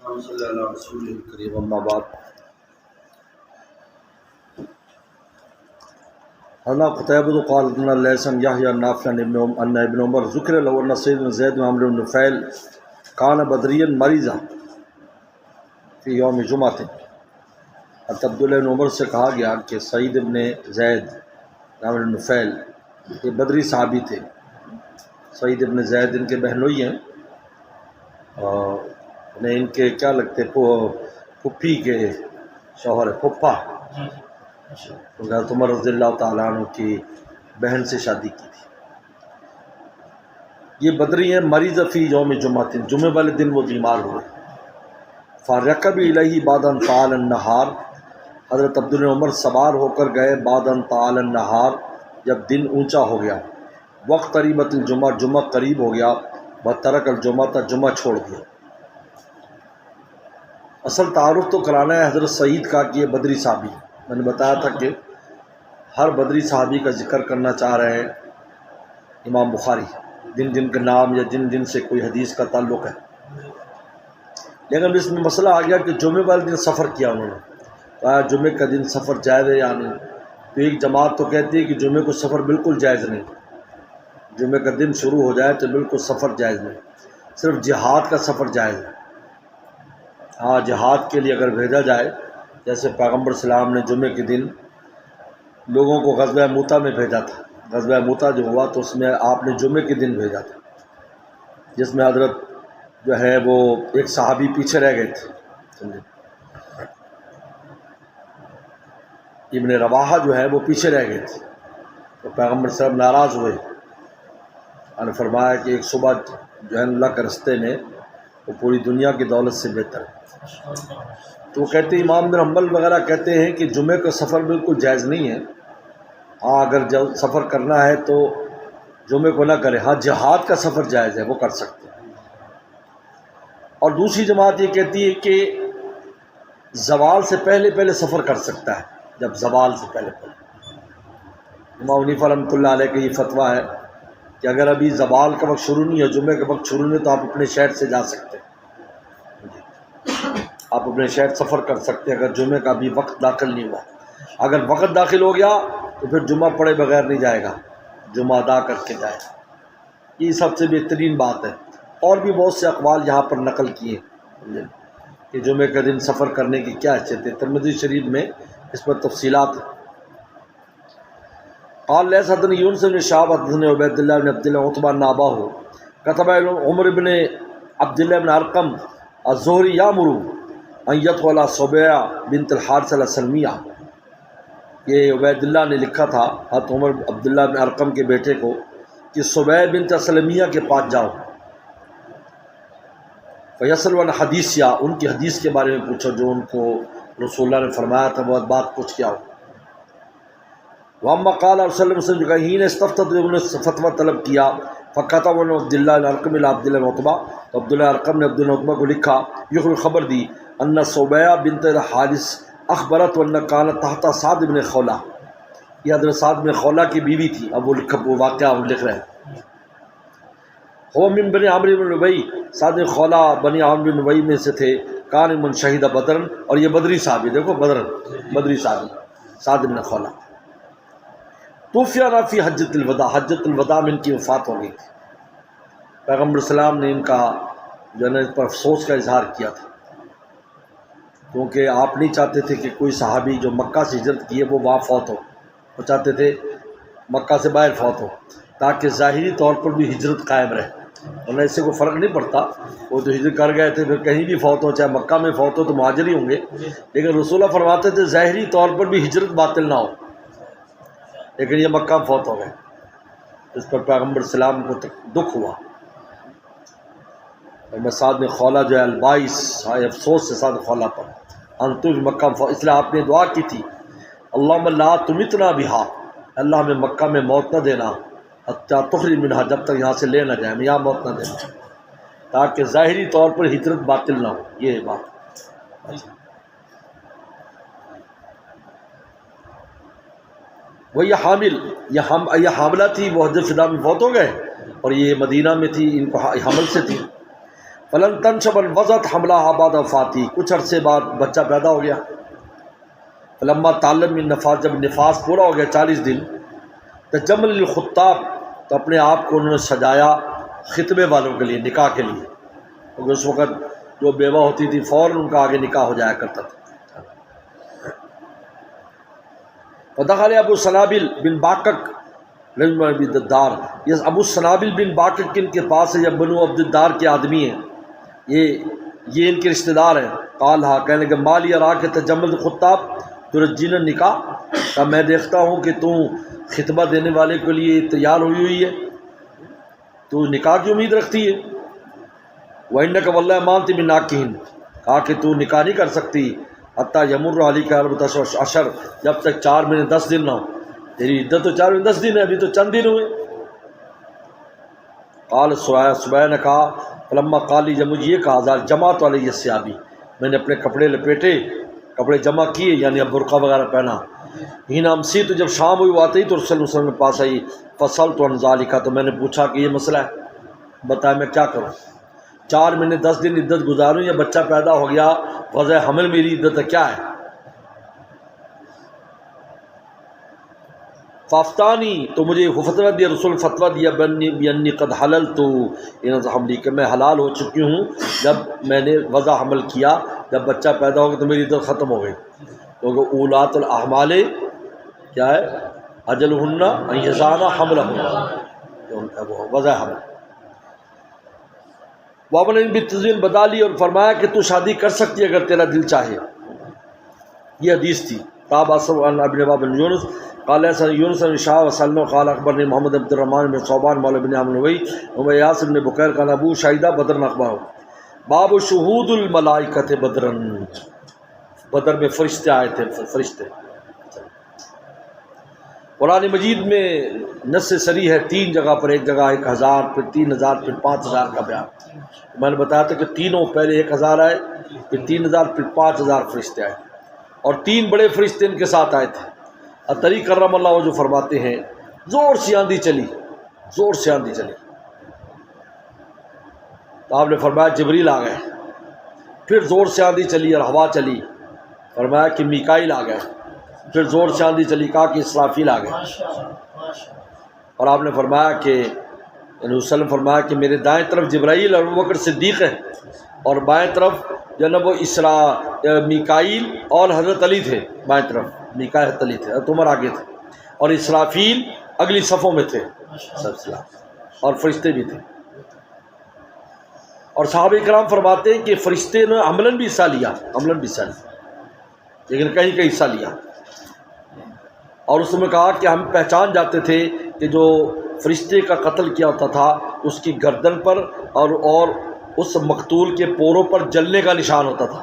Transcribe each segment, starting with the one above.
صلی اللہ علیہ وسلم کریم اما بعد حضرت قتیبہ قال ابن لیثن یحییٰ نافع ان ابن عمر ذکر له ان سید بن زید بن عمرو بن نفیل کان بدریا مریضا فی یوم جمعۃ۔ عبداللہ بن عمر سے کہا گیا کہ سعید ابن زید عمرو بن نفیل یہ بدری صحابی تھے۔ سعید ابن زید ان کے بہنوئی ہیں اور ان کے کیا لگتے پھپھی کے شوہر ہے، پھپھا، حضرت عمر رضی اللہ تعالیٰ عنہ کی بہن سے شادی کی تھی۔ یہ بدری ہیں۔ مریض فی یوم جمعۃ، جمعے والے دن وہ بیمار ہوئے۔ فارکب الیہ بعد ان طال النہار، حضرت عبداللہ عمر سوار ہو کر گئے بعد ان طال النہار، جب دن اونچا ہو گیا۔ وقت قریبت الجمعہ، جمعہ قریب ہو گیا۔ وترک الجمعہ، جمعہ چھوڑ دیا۔ اصل تعارف تو کرانا ہے حضرت سعید کا کہ یہ بدری صحابی، میں نے بتایا تھا کہ ہر بدری صحابی کا ذکر کرنا چاہ رہے ہیں امام بخاری، جن جن کے نام یا جن جن سے کوئی حدیث کا تعلق ہے۔ لیکن اس میں مسئلہ آ گیا کہ جمعے والے دن سفر کیا انہوں نے، کہا جمعے کا دن سفر جائز ہے یا نہیں؟ تو ایک جماعت تو کہتی ہے کہ جمعے کو سفر بالکل جائز نہیں، جمعے کا دن شروع ہو جائے تو بالکل سفر جائز نہیں، صرف جہاد کا سفر جائز ہے۔ ہاں، جہاد کے لیے اگر بھیجا جائے، جیسے پیغمبر السلام نے جمعے کے دن لوگوں کو غزوہ موتا میں بھیجا تھا۔ غزوہ موتا جو ہوا تو اس میں آپ نے جمعے کے دن بھیجا تھا، جس میں حضرت جو ہے وہ ایک صحابی پیچھے رہ گئے تھے، سمجھے، ابن رواحہ جو ہے وہ پیچھے رہ گئے تھے، تو پیغمبر صلی اللہ علیہ وسلم ناراض ہوئے اور نے فرمایا کہ ایک صبح جو ہے اللہ کے رستے میں وہ پوری دنیا کی دولت سے بہتر ہے۔ تو وہ کہتے ہیں، امام بن حنبل وغیرہ کہتے ہیں کہ جمعے کا سفر بالکل جائز نہیں ہے۔ ہاں، اگر جب سفر کرنا ہے تو جمعے کو نہ کرے، ہاں جہاد کا سفر جائز ہے، وہ کر سکتے ہیں۔ اور دوسری جماعت یہ کہتی ہے کہ زوال سے پہلے پہلے سفر کر سکتا ہے، جب زوال سے پہلے پہلے۔ امام حنیفہ رحمۃ اللہ علیہ کا یہ فتویٰ ہے کہ اگر ابھی زوال کا وقت شروع نہیں ہے، جمعے کا وقت شروع نہیں ہے، تو آپ اپنے شہر سے جا سکتے ہیں، آپ اپنے شہر سفر کر سکتے ہیں اگر جمعے کا بھی وقت داخل نہیں ہوا۔ اگر وقت داخل ہو گیا تو پھر جمعہ پڑھے بغیر نہیں جائے گا، جمعہ ادا کر کے جائے گا۔ یہ سب سے بہترین بات ہے۔ اور بھی بہت سے اقوال یہاں پر نقل کیے کہ جمعے کے دن سفر کرنے کی کیا حیثیت ہے، ترمذی شریف میں اس پر تفصیلات ہیں۔ قال لیث حدثنی یونس بن شہاب حدثنی عبید اللہ بن عبداللہ عتبہ بن اباہ کتب عمر بن عبداللہ بن ارقم الزہری یامر ان یدخل صبیہ بنت الحارث الاسلمیہ۔ یہ عبید اللہ نے لکھا تھا حضرت عمر عبداللہ بن ارقم کے بیٹے کو کہ صبیہ بنت اسلمیہ کے پاس جاؤ، فیصل عن حدیث، یا ان کی حدیث کے بارے میں پوچھو جو ان کو رسول اللہ نے فرمایا تھا، وہ بات پوچھ کے آؤ۔ واما قال صلی اللہ علیہ وسلم جو ہی نے استفتت، انہوں نے فتویٰ طلب کیا، فکتب عبداللہ بن ارقم الی عبداللہ بن عتبہ، تو عبداللہ ارقم نے عبداللہ بن عتبہ کو لکھا، یخبر خبر دی، ان صبیہ بنت الحارث اخبرت وان کانت تحت سعد بن خولہ، یہ حضرت سعد بن خولہ کی بیوی تھی۔ اب وہ واقعہ ہم لکھ رہے ہیں۔ ہو من بنی عمرو بن لبئی، سعد بن خولہ بنی عمرو بن لبئی میں سے تھے، کان من شہید بدرن، اور یہ بدری صحابی، دیکھو بدری صحابی سعد بن خولہ۔ توفیہ فی حجۃ الوداع، حجۃ الوداع میں ان کی وفات ہو گئی تھی۔ پیغمبر السلام نے ان کا جو ہے نا اس پر افسوس کا اظہار کیا تھا، کیونکہ آپ نہیں چاہتے تھے کہ کوئی صحابی جو مکہ سے ہجرت کیے وہ وہاں فوت ہو، وہ چاہتے تھے مکہ سے باہر فوت ہو تاکہ ظاہری طور پر بھی ہجرت قائم رہے، ورنہ اس سے کوئی فرق نہیں پڑتا، وہ تو ہجرت کر گئے تھے، پھر کہیں بھی فوت ہو، چاہے مکہ میں فوت ہو تو مہاجر ہی ہوں گے، لیکن رسول اللہ فرماتے تھے ظاہری طور پر بھی ہجرت باطل نہ ہو، لیکن یہ مکہ میں فوت ہو گئے، اس پر پیغمبر السلام کو دکھ ہوا۔ میں سعد بن خولہ جو ہے البائس، افسوس سے سعد بن خولہ پر انتو مکہ، اس لیے آپ نے دعا کی تھی، اللہم لا تمتنا بہا، اللہ ہمیں مکہ میں موت نہ دینا، حتیٰ تخرج منہا، جب تک یہاں سے لے نہ جائیں، ہمیں یہاں موت نہ دینا، تاکہ ظاہری طور پر ہجرت باطل نہ ہو۔ یہ بات وہ یہ حاملہ تھی، وہ حجۃ الوداع میں فوت ہو گئے، اور یہ مدینہ میں تھی، ان کو حمل سے تھی۔ فلن تنشب الوضعت حملہ آباد وفاتی، کچھ عرصے بعد بچہ پیدا ہو گیا. فلما تعلم من نفاس، جب نفاس پورا ہو گیا 40 دن، تجمل للخطاب، تو اپنے آپ کو انہوں نے سجایا خطبے والوں کے لیے، نکاح کے لیے، کیونکہ اس وقت جو بیوہ ہوتی تھی فوراً ان کا آگے نکاح ہو جایا کرتا تھا. فدخل ابو سنابل بن باکک رجل ابی الدردار، یہ ابو سنابل بن باکک کن کے پاس ہے، جب بنو عبد الدار کے آدمی ہیں، یہ ان کے رشتہ دار ہیں. قال ہاں، کہنے کہ مالی ارا کے تجمل خطاب ترجین نکاح، کہ میں دیکھتا ہوں کہ تو خطبہ دینے والے کے لیے تیار ہوئی ہے، تو نکاح کی امید رکھتی ہے. وَإِنَّكَ وَاللَّهِ مَا أَنْتِ بِنَاكِحٍ، کہا کہ تو نکاح نہیں کر سکتی حتیٰ یمر علیک 14 جب تک 4 مہینے 10 دن نہ ہو. تیری عدت تو 4 مہینے 10 دن ہے، ابھی تو چند دن ہوئے. قال سبیہ نے کہا فلما قالی، جب مجھے یہ کہا ذال جماعت علیہ ثیابی، میں نے اپنے کپڑے لپیٹے، کپڑے جمع کیے، یعنی اب برقع وغیرہ پہنا. ہی نامسی، تو جب شام ہوئی وہ آتے ہی تو رسول وسلم کے پاس آئی. فصل تو انزالکا، تو میں نے پوچھا کہ یہ مسئلہ ہے، بتایا میں کیا کروں. 4 مہینے 10 دن عدت گزاروں یا بچہ پیدا ہو گیا، وضع حمل میری عدت ہے، کیا ہے. فافتانی، تو مجھے فتویٰ دیا رسول، فتویٰ دیا بانی قد حللت ان حملی، کہ میں حلال ہو چکی ہوں جب میں نے وضع حمل کیا. جب بچہ پیدا ہو گیا تو میری عدت ختم ہو گئی، کیونکہ اولات الاحمال کیا ہے، اجلہن ان یضعن حملہن، ان کا وہ وضع حمل. وابن بالتزوین بدالی، اور فرمایا کہ تو شادی کر سکتی ہے اگر تیرا دل چاہے. یہ حدیث تھی. تاب اصل عن ابن وهب بن یونس قال یونس بن شہاب وسلم قال اخبرني محمد عبد الرحمن بن صوبان مولى بن عامر نووي ومياس بن بكير قال ابو شهيدا بدر اخبار. باب شہود الملائکۃ بدرا، بدر میں فرشتے آئے تھے، فرشتے. قرآن مجید میں نص صریح ہے 3 جگہ پر، ایک جگہ 1000، پھر 3000، پھر 5000 کا بیان. میں نے بتایا تھا کہ تینوں، پہلے 1000 آئے، پھر 3000، پھر 5000 فرشتے آئے، اور 3 بڑے فرشتے ان کے ساتھ آئے تھے. الطری کرم اللہ وہ جو فرماتے ہیں زور سے آندھی چلی، زور سے آندھی چلی، تو آپ نے فرمایا جبریل آ گئے. پھر زور سے آندھی چلی اور ہوا چلی، فرمایا کہ میکائیل آ گئے. پھر زور سے آندھی چلی، کہا کہ اسرافیل آ گئے. اور آپ نے فرمایا کہ وسلم فرمایا کہ میرے دائیں طرف جبرائیل اور ابوبکر صدیق ہیں، اور بائیں طرف جناب وہ میکائیل اور حضرت علی تھے. بائیں طرف میکائیل، حضرت علی تھے، حضرت عمر آگے تھے، اور اسرافیل اگلی صفوں میں تھے سلسلہ، اور فرشتے بھی تھے. اور صحابہ کرام فرماتے ہیں کہ فرشتے نے عملاً بھی حصہ لیا، عملاً بھی حصہ لیا، لیکن کہیں کہیں حصہ لیا. اور اس میں کہا کہ ہم پہچان جاتے تھے کہ جو فرشتے کا قتل کیا ہوتا تھا اس کی گردن پر اور اس مقتول کے پوروں پر جلنے کا نشان ہوتا تھا،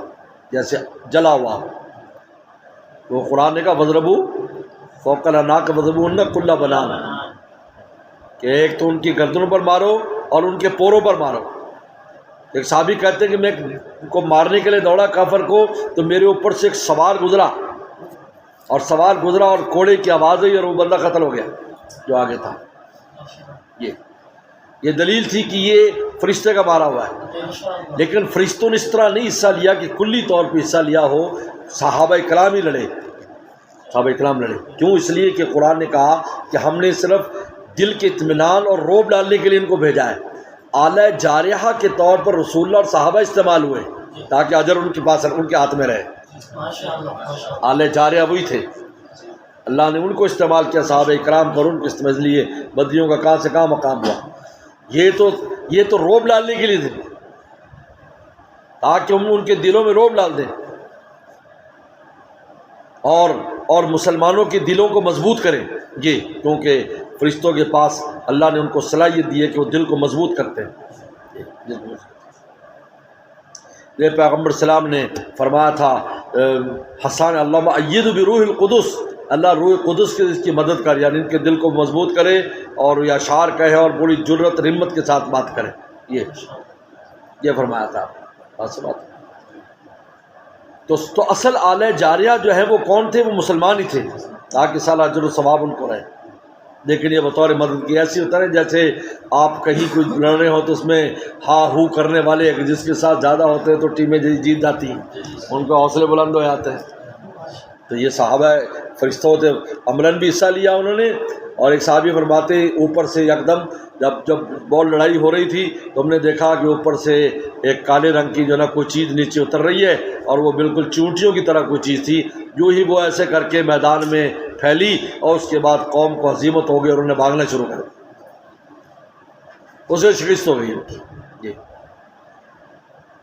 جیسے جلا ہوا. وہ قرآن نے کہا وضربوا فوق العناق وضربوهن كل بنان، کہ ایک تو ان کی گردنوں پر مارو اور ان کے پوروں پر مارو. ایک صحابی کہتے ہیں کہ میں کو مارنے کے لیے دوڑا کافر کو، تو میرے اوپر سے ایک سوار گزرا، اور سوار گزرا اور کوڑے کی آواز ہوئی اور وہ بندہ قتل ہو گیا جو آگے تھا. یہ دلیل تھی کہ یہ فرشتے کا مارا ہوا ہے. لیکن فرشتوں نے اس طرح نہیں حصہ لیا کہ کلی طور پہ حصہ لیا ہو، صحابہ کرام ہی لڑے، صحابہ کرام لڑے. کیوں؟ اس لیے کہ قرآن نے کہا کہ ہم نے صرف دل کے اطمینان اور روب ڈالنے کے لیے ان کو بھیجا ہے. آلہ جارحہ کے طور پر رسول اللہ اور صحابہ استعمال ہوئے تاکہ اجر ان کے پاس، ان کے ہاتھ میں رہے. آلہ جارحہ وہی تھے، اللہ نے ان کو استعمال کیا، صحابہ کرام پر ان کو استعمال لیے. بدریوں کا کہاں سے کہاں مقام ہوا. یہ تو روب ڈالنے کے لیے تھے تاکہ ہم ان کے دلوں میں روب ڈال دیں اور مسلمانوں کے دلوں کو مضبوط کریں. یہ کیونکہ فرشتوں کے پاس اللہ نے ان کو صلاحیت دی ہے کہ وہ دل کو مضبوط کرتے ہیں. یہ پیغمبر السلام نے فرمایا تھا حسان اللہم ایدوا بروح القدس، اللہ روح قدس کی مدد کر، یعنی ان کے دل کو مضبوط کرے اور یہ اشعار کہے اور بڑی جرت رمت کے ساتھ بات کرے. یہ فرمایا تھا. تو اصل آلہ جاریہ جو ہے وہ کون تھے؟ وہ مسلمان ہی تھے تاکہ سال اجر و ثواب ان کو رہے. لیکن یہ بطور مدد کی ایسی ہوتا ہے جیسے آپ کہیں کوئی لڑ رہے ہو تو اس میں ہاں ہو کرنے والے جس کے ساتھ زیادہ ہوتے ہیں تو ٹیمیں جیت جاتی ہیں، ان کے حوصلے بلند ہو جاتے ہیں۔ تو یہ صحابہ فرشتوں ہوتے عملاً بھی حصہ لیا انہوں نے۔ اور ایک صحابی فرماتے اوپر سے یکدم جب بال لڑائی ہو رہی تھی تو ہم نے دیکھا کہ اوپر سے ایک کالے رنگ کی جو ہے نا کوئی چیز نیچے اتر رہی ہے، اور وہ بالکل چونٹیوں کی طرح کوئی چیز تھی، جو ہی وہ ایسے کر کے میدان میں پھیلی اور اس کے بعد قوم کو ہزیمت ہو گئی اور انہوں نے بھاگنا شروع کر دیا، اسے شکست ہو گئی جی۔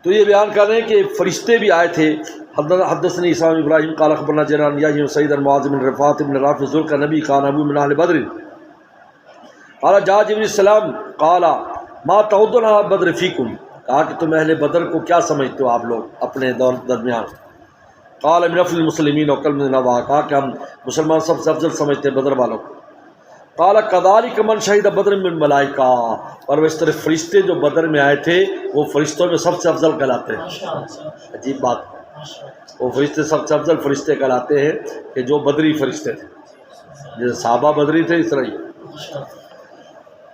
تو یہ بیان کر رہے ہیں کہ فرشتے بھی آئے تھے۔ حدثني اسحاق ابراہیم قال اخبرنا جرير يحيى سعيد معاذ بن رفاعة بن رافع ذو النبي كان ابو من اهل بدر قال جاء جبريل السلام قال ما تعدون بدر فيكم، کہا کہ تم اہل بدر کو کیا سمجھتے ہو آپ لوگ اپنے درمیان؟ قال من افضل المسلمین وکل من النبا، کہا کہ ہم مسلمان سب سے افضل سمجھتے ہیں بدر والوں کو۔ قال كذلك من شهد بدر من ملائکہ، اور اس طرح فرشتے جو بدر میں آئے تھے وہ فرشتوں میں سب سے افضل کہلاتے ہیں۔ عجیب بات، وہ فرشتے سب سے افضل فرشتے کہلاتے ہیں کہ جو بدری فرشتے تھے، جیسے صحابہ بدری تھے اس طرح ہی۔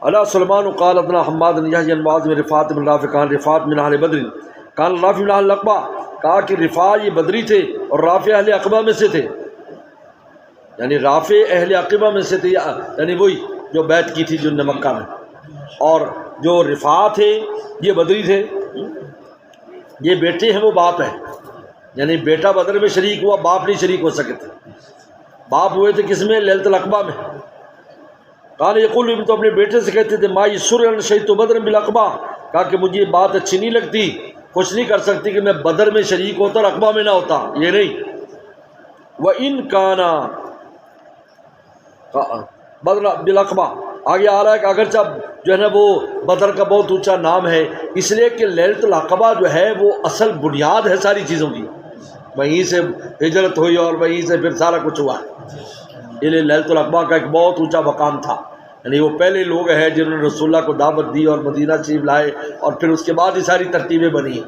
علی سلمان قال ابن حماد بن یحیی بن معاذ بن رفاعة بن رافع کان رفاعة من اہل بدر کان رافع من اہل العقبہ، کہا کہ رفاع یہ بدری تھے اور رافع اہل عقبہ میں سے تھے، یعنی رافع اہل عقبہ میں سے تھے، یعنی وہی جو بیعت کی تھی جو نے مکہ میں، اور جو رفاع تھے یہ بدری تھے، یہ بیٹے ہیں وہ باپ ہے، یعنی بیٹا بدر میں شریک ہوا، باپ نہیں شریک ہو سکے تھے۔ باپ ہوئے تھے کس میں؟ لیلۃ العقبہ میں۔ کہا یقول ابن، تو اپنے بیٹے سے کہتے تھے ما یسر ان شہدت بدر بالعقبہ، کہا کہ مجھے یہ بات اچھی نہیں لگتی، خوش نہیں کر سکتی کہ میں بدر میں شریک ہوتا اور عقبہ میں نہ ہوتا، یہ نہیں۔ وَإِن كَانَ بدر بالعقبہ، آگے آ رہا ہے کہ اگرچہ جو ہے نا وہ بدر کا بہت اونچا نام ہے، اس لیے کہ لیلۃ العقبہ جو ہے وہ اصل بنیاد ہے ساری چیزوں کی، وہیں سے ہجرت ہوئی اور وہیں سے پھر سارا کچھ ہوا ہے۔ یہ لیلۃ العقبہ کا ایک بہت اونچا مقام تھا، یعنی وہ پہلے لوگ ہیں جنہوں نے رسول اللہ کو دعوت دی اور مدینہ شریف لائے، اور پھر اس کے بعد یہ ساری ترتیبیں بنی۔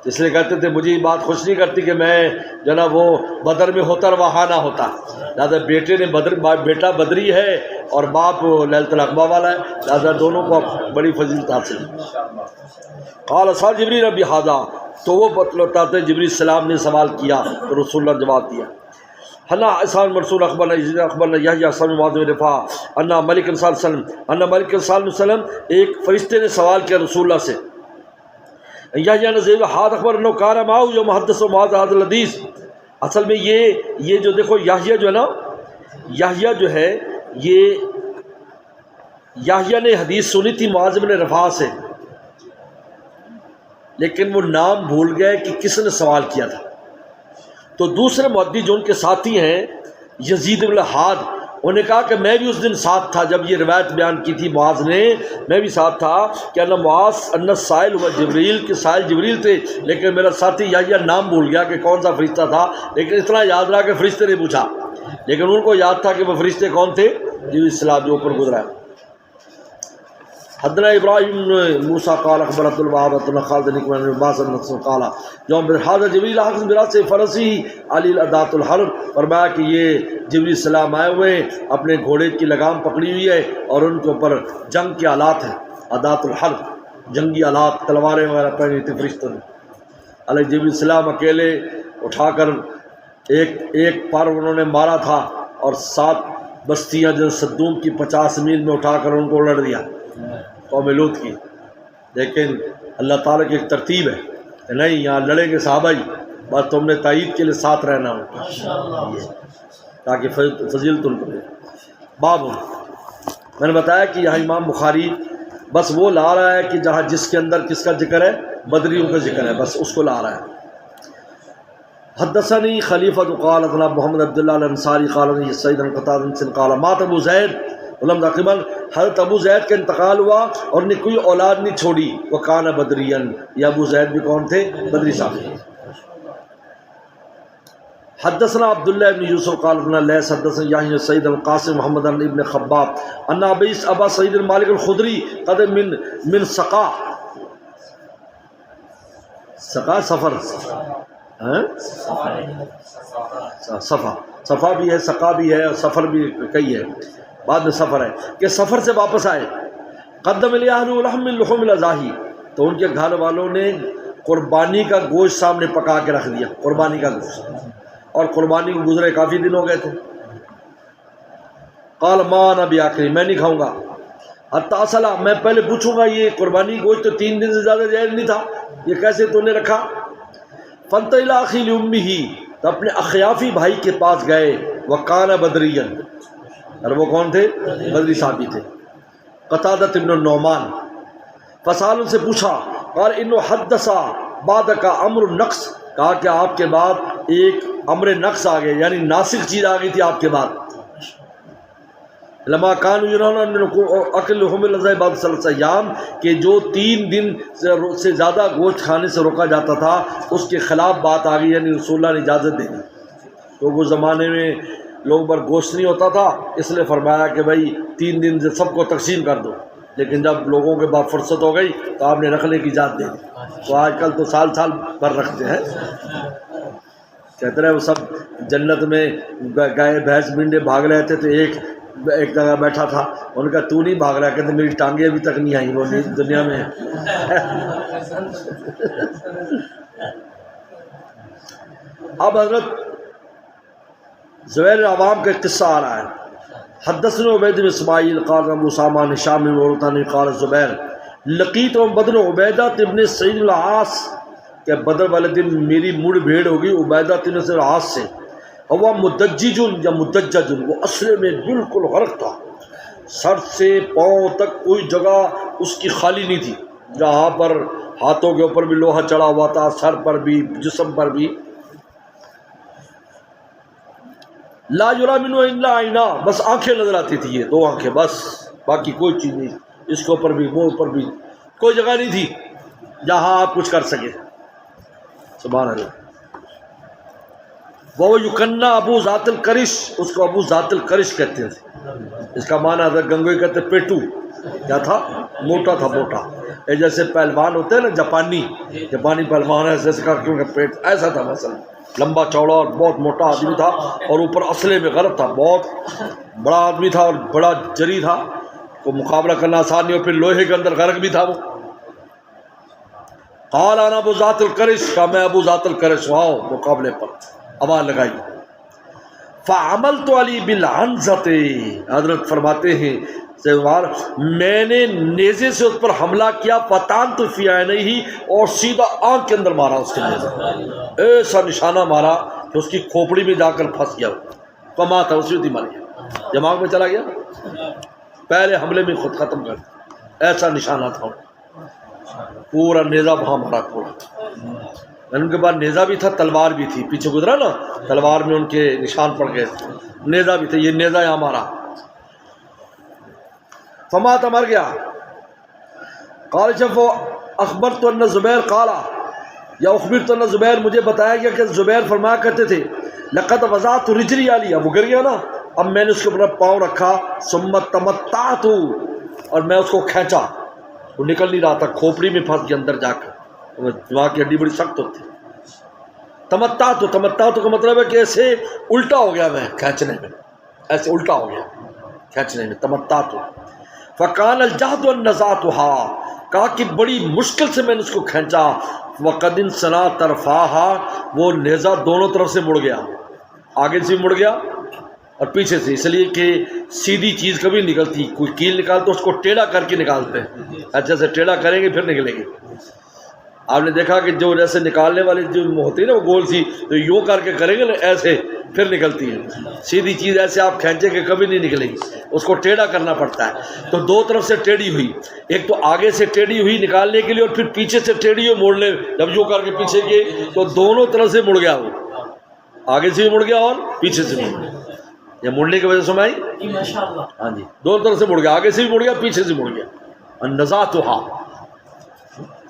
اس لیے کہتے تھے مجھے یہ بات خوش نہیں کرتی کہ میں جو نا وہ بدر میں ہوتا اور وہاں نہ ہوتا، لہٰذا بیٹے نے بیٹا بدری ہے اور باپ لیلۃ العقبہ والا ہے، لہٰذا دونوں کو بڑی فضیلت حاصل ہے۔ قال سال جبریل ربی ھذا، تو وہ بتاتے جبریل السلام نے سوال کیا تو رسول اللہ نے جواب دیا۔ حنا احسان مرسول اخبرنا یحییٰ حسن معاذ بن رفاع انا ملک صلی اللہ علیہ وسلم انا ملک صلی اللہ علیہ وسلم، ایک فرشتے نے سوال کیا رسول اللہ سے، یحییٰ نے زید ہاتھ اخبر انه کان معه یوم حدث معاذ هذا الحدیث۔ اصل میں یہ جو دیکھو یحییٰ جو ہے نا، یحییٰ جو ہے یہ یحییٰ نے حدیث سنی تھی معاذ بن رفاع سے، لیکن وہ نام بھول گئے کہ کس نے سوال کیا تھا۔ تو دوسرے محدث جو ان کے ساتھی ہیں یزید بن الحاد، انہوں نے کہا کہ میں بھی اس دن ساتھ تھا جب یہ روایت بیان کی تھی معاذ نے، میں بھی ساتھ تھا کہ ان معاذ ان سائل ہوا جبریل، کے سائل جبریل تھے، لیکن میرا ساتھی یحییٰ نام بھول گیا کہ کون سا فرشتہ تھا، لیکن اتنا یاد رہا کہ فرشتے نے پوچھا، لیکن ان کو یاد تھا کہ وہ فرشتے کون تھے، جبریل السلام جو اوپر گزرا ہے۔ حدنا ابراہیم موسیٰ قال اخبر عبد الوهاب بن خالد بن عباس بن قال یوم بحاضر جبریل حق براس فرسی علی الادات الحرب، فرمایا کہ یہ جبریل السلام آئے ہوئے اپنے گھوڑے کی لگام پکڑی ہوئی ہے اور ان کے اوپر جنگ کے آلات ہیں، ادات الحرب جنگی آلات، تلواریں وغیرہ پہنی تھی فرشتوں نے۔ علیہ جبریل السلام اکیلے اٹھا کر ایک پر انہوں نے مارا تھا اور 7 بستیاں جو صدوم کی 50 میل میں اٹھا کر ان کو الٹ دیا قوم لوط کی، لیکن اللہ تعالیٰ کی ایک ترتیب ہے کہ نہیں یہاں لڑیں گے صحابہ ہی، بس تم نے تائید کے لیے ساتھ رہنا ہو تاکہ فضیلت ان کو دے۔ باب، میں نے بتایا کہ یہاں امام بخاری بس وہ لا رہا ہے کہ جہاں جس کے اندر کس کا ذکر ہے، بدریوں کا ذکر ہے، بس اس کو لا رہا ہے۔ حدثني خلیفۃ قال حدثنا محمد عبد اللہ الانصاری قال سعید بن قتادہ قال مات ابو زید ولم تقبل، حضرت ابو زید کا انتقال ہوا اور نے کوئی اولاد نہیں چھوڑی، وہ کان بدرین، یہ ابو زید بھی کون تھے؟ بدری صاحب۔ حدثنا عبداللہ بن یوسف قال ابن لیث حدثنا یحییٰ سعید القاسم محمد ابن خباب ان ابا سعید مالک الخدری قدم من سقا سفر صفا بھی ہے، سقا بھی ہے اور سفر بھی کئی ہے۔ بعد میں سفر ہے کہ سفر سے واپس آئے، قدم الاہل لحم لحوم الاضاحی، تو ان کے گھر والوں نے قربانی کا گوشت سامنے پکا کے رکھ دیا، قربانی کا گوشت، اور قربانی کو گزرے کافی دن ہو گئے تھے۔ قال ما انا بیاکل، میں نہیں کھاؤں گا، حتی اصلا، میں پہلے پوچھوں گا یہ قربانی گوشت تو 3 دن سے زیادہ جائز نہیں تھا، یہ کیسے تو نے رکھا؟ فانطلق الی اخی لامہ، تو اپنے اخیافی بھائی کے پاس گئے، وکان بدریا، اور وہ کون تھے؟ بدری صحابی تھے، قتادہ بن النعمان، فسال ان سے پوچھا، قال انه حدث بعدک امر النقص، کہا کہ آپ کے بعد ایک امر نقص آ گئے، یعنی ناسخ چیز آ گئی تھی آپ کے بعد، لما کانوا ينهون اکل لحوم الاضاحی بعد 3 ایام، کہ جو 3 دن سے زیادہ گوشت کھانے سے روکا جاتا تھا اس کے خلاف بات آ گئی، یعنی رسول اللہ نے اجازت دے دی، تو اس زمانے میں لوگوں پر گوشت نہیں ہوتا تھا، اس لیے فرمایا کہ بھائی 3 دن سے سب کو تقسیم کر دو، لیکن جب لوگوں کے بعد فرصت ہو گئی تو آپ نے رکھنے کی اجازت دے دی، تو آج کل تو سال سال پر رکھتے ہیں، کہتے ہیں وہ سب جنت میں گائے بھینس مینڈے بھاگ رہے تھے، تو ایک جگہ بیٹھا تھا، ان کا تو نہیں بھاگ رہا، کہتے میری ٹانگیں ابھی تک نہیں آئیں، وہ دنیا میں اب حضرت زبیر عوام کا قصہ آ رہا ہے، حدثنا عبید بن اسماعیل قال ابو اسامہ عن هشام بن عروہ قال زبیر لقیت بدر عبیدہ ابن سعید العاص، کہ بدر والے دن میری مڑ بھیڑ ہوگی عبیدہ ابن سعید العاص سے، ہوا مدجج یا مدجج، وہ اصل میں بالکل غرق تھا، سر سے پاؤں تک کوئی جگہ اس کی خالی نہیں تھی، جہاں پر ہاتھوں کے اوپر بھی لوہا چڑھا ہوا تھا، سر پر بھی، جسم پر بھی، لا یرا منہ الا عینا، بس آنکھیں نظر آتی تھی، یہ 2 آنکھیں بس، باقی کوئی چیز نہیں، اس کے اوپر بھی وہ اوپر بھی کوئی جگہ نہیں تھی جہاں آپ کچھ کر سکے، سبحان اللہ۔ وہ یکنا ابو ذات القرش، اس کو ابو ذات القرش کہتے تھے، اس کا معنی حضرت گنگوئی کہتے پیٹو، کیا تھا؟ موٹا تھا، موٹا، یہ جیسے پہلوان ہوتے ہیں نا، جاپانی پہلوان ہے، جیسے کا کیونکہ پیٹ ایسا تھا، مثلا لمبا چوڑا اور بہت موٹا آدمی تھا، اور اوپر اصلے میں غلط تھا، بہت بڑا آدمی تھا اور بڑا جری تھا، کو مقابلہ کرنا آسان نہیں، اور پھر لوہے کے اندر غرق بھی تھا وہ۔ قال انا ابو ذات القرش، کا میں ابو ذات القرش ہوں، مقابلے پر آواز لگائی، فعملت علی بالعنزۃ، حضرت فرماتے ہیں میں نے نیزے سے اس پر حملہ کیا، فتان تو فی عینیہ، اور سیدھا آنکھ کے اندر مارا، اس کے نیزے ایسا نشانہ مارا کہ اس کی کھوپڑی میں جا کر پھنس گیا، کما تھا اسی وقت مر گیا، دماغ میں چلا گیا، پہلے حملے میں خود ختم کر دیا، ایسا نشانہ تھا، پورا نیزہ وہاں مارا پورا، ان کے بعد نیزہ بھی تھا، تلوار بھی تھی، پیچھے گزرا نا، تلوار میں ان کے نشان پڑ گئے، نیزہ بھی تھا، یہ نیزہ یہاں مارا، فمات، مر گیا۔ قال جب وہ اخبرت ان زبیر قال، یا اخبرت ان زبیر، مجھے بتایا گیا کہ زبیر فرمایا کرتے تھے، لقد وضعت رجلی علی، اب وہ گر گیا نا، اب میں نے اس کے اوپر پاؤں رکھا، ثم تمتعت، اور میں اس کو کھینچا، وہ نکل نہیں رہا تھا، کھوپڑی میں پھنس گیا اندر جا کر، دماغ کی ہڈی بڑی سخت ہوتی، تمتعت کا مطلب ہے کہ ایسے الٹا ہو گیا میں کھینچنے میں، ایسے الٹا ہو گیا کھینچنے میں، تمتعت، فقال الجہد والنزعتها، کہا کہ بڑی مشکل سے میں نے اس کو کھینچا، وقد انثنى طرفاها، وہ نیزہ دونوں طرف سے مڑ گیا، آگے سے مڑ گیا اور پیچھے سے، اس لیے کہ سیدھی چیز کبھی نکلتی، کوئی کیل نکالتے اس کو ٹیڑھا کر کے نکالتے ہیں، اچھا سے ٹیڑھا کریں گے پھر نکلے گی، آپ نے دیکھا کہ جو جیسے نکالنے والی جو ہوتی ہے نا وہ گول سی، تو یوں کر کے کریں گے نا ایسے پھر نکلتی ہے، سیدھی چیز ایسے آپ کھینچے کہ کبھی نہیں نکلے گی، اس کو ٹیڑھا کرنا پڑتا ہے، تو 2 طرف سے ٹیڑھی ہوئی، ایک تو آگے سے ٹیڑھی ہوئی نکالنے کے لیے، اور پھر پیچھے سے ٹیڑھی ہوئی موڑنے، جب یوں کر کے پیچھے گئے تو دونوں طرف سے مڑ گیا، وہ آگے سے بھی مڑ گیا اور پیچھے سے بھی مڑ گیا، یہ مڑنے کی وجہ سمائی، ہاں جی، دونوں طرف سے مڑ گیا، آگے سے بھی مڑ گیا پیچھے سے مڑ گیا، النزعتها،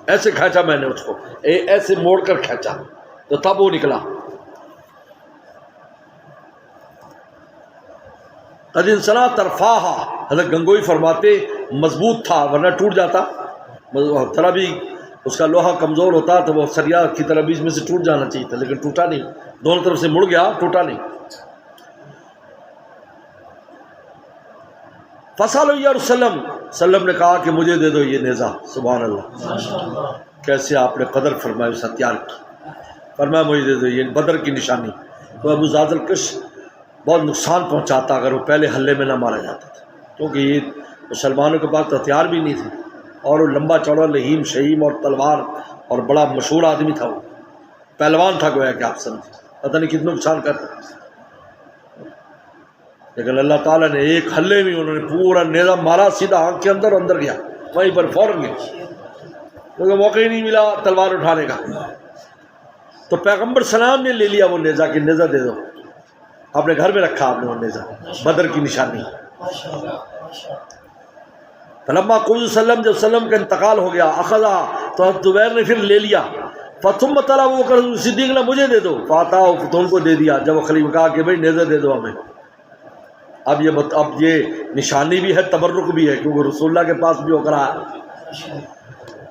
ایسے کھینچا میں نے اس کو، ایسے موڑ کر کھینچا تو تب وہ نکلا، قد انثنى طرفاها، حضرت گنگوئی فرماتے مضبوط تھا ورنہ ٹوٹ جاتا، طرح بھی اس کا لوہا کمزور ہوتا تو وہ سریا کی طرح بیچ میں سے ٹوٹ جانا چاہیے تھا، لیکن ٹوٹا نہیں، دونوں طرف سے مڑ گیا، ٹوٹا نہیں۔ فصل یا وسلم نے کہا کہ مجھے دے دو یہ نیزہ. سبحان اللہ، کیسے آپ نے قدر فرمائی اس ہتھیار کی. فرمایا مجھے دے دو یہ بدر کی نشانی. تو ابو ذات الکش بہت نقصان پہنچاتا اگر وہ پہلے حلے میں نہ مارا جاتا تھا، کیونکہ یہ مسلمانوں کے پاس تو ہتھیار بھی نہیں تھے، اور وہ لمبا چوڑا لہیم شہیم اور تلوار اور بڑا مشہور آدمی تھا، وہ پہلوان تھا گویا کہ آپ سمجھے، پتہ نہیں کتنے نقصان کرتا. لیکن اللہ تعالیٰ نے ایک حلے میں انہوں نے پورا نیزہ مارا، سیدھا آنکھ کے اندر اندر گیا، وہیں پر فوراً گیا، کیونکہ موقع ہی نہیں ملا تلوار اٹھانے کا. تو پیغمبر سلام نے لے لیا وہ نیزہ کہ نیزہ دے دو. اپنے گھر میں رکھا آپ نے وہ نیزہ، بدر کی نشانی. فلما قضى وسلم، جب وسلم کا انتقال ہو گیا، اخذا تو زبیر نے پھر لے لیا. ثم طلب ابو بکر صدیق نے مجھے دے دو، فاتا تو ان کو دے دیا. جب وہ خلیفہ کہا کہ بھائی نیزہ دے دو ہمیں. اب یہ نشانی بھی ہے، تبرک بھی ہے، کیونکہ رسول اللہ کے پاس بھی ہو کر آیا.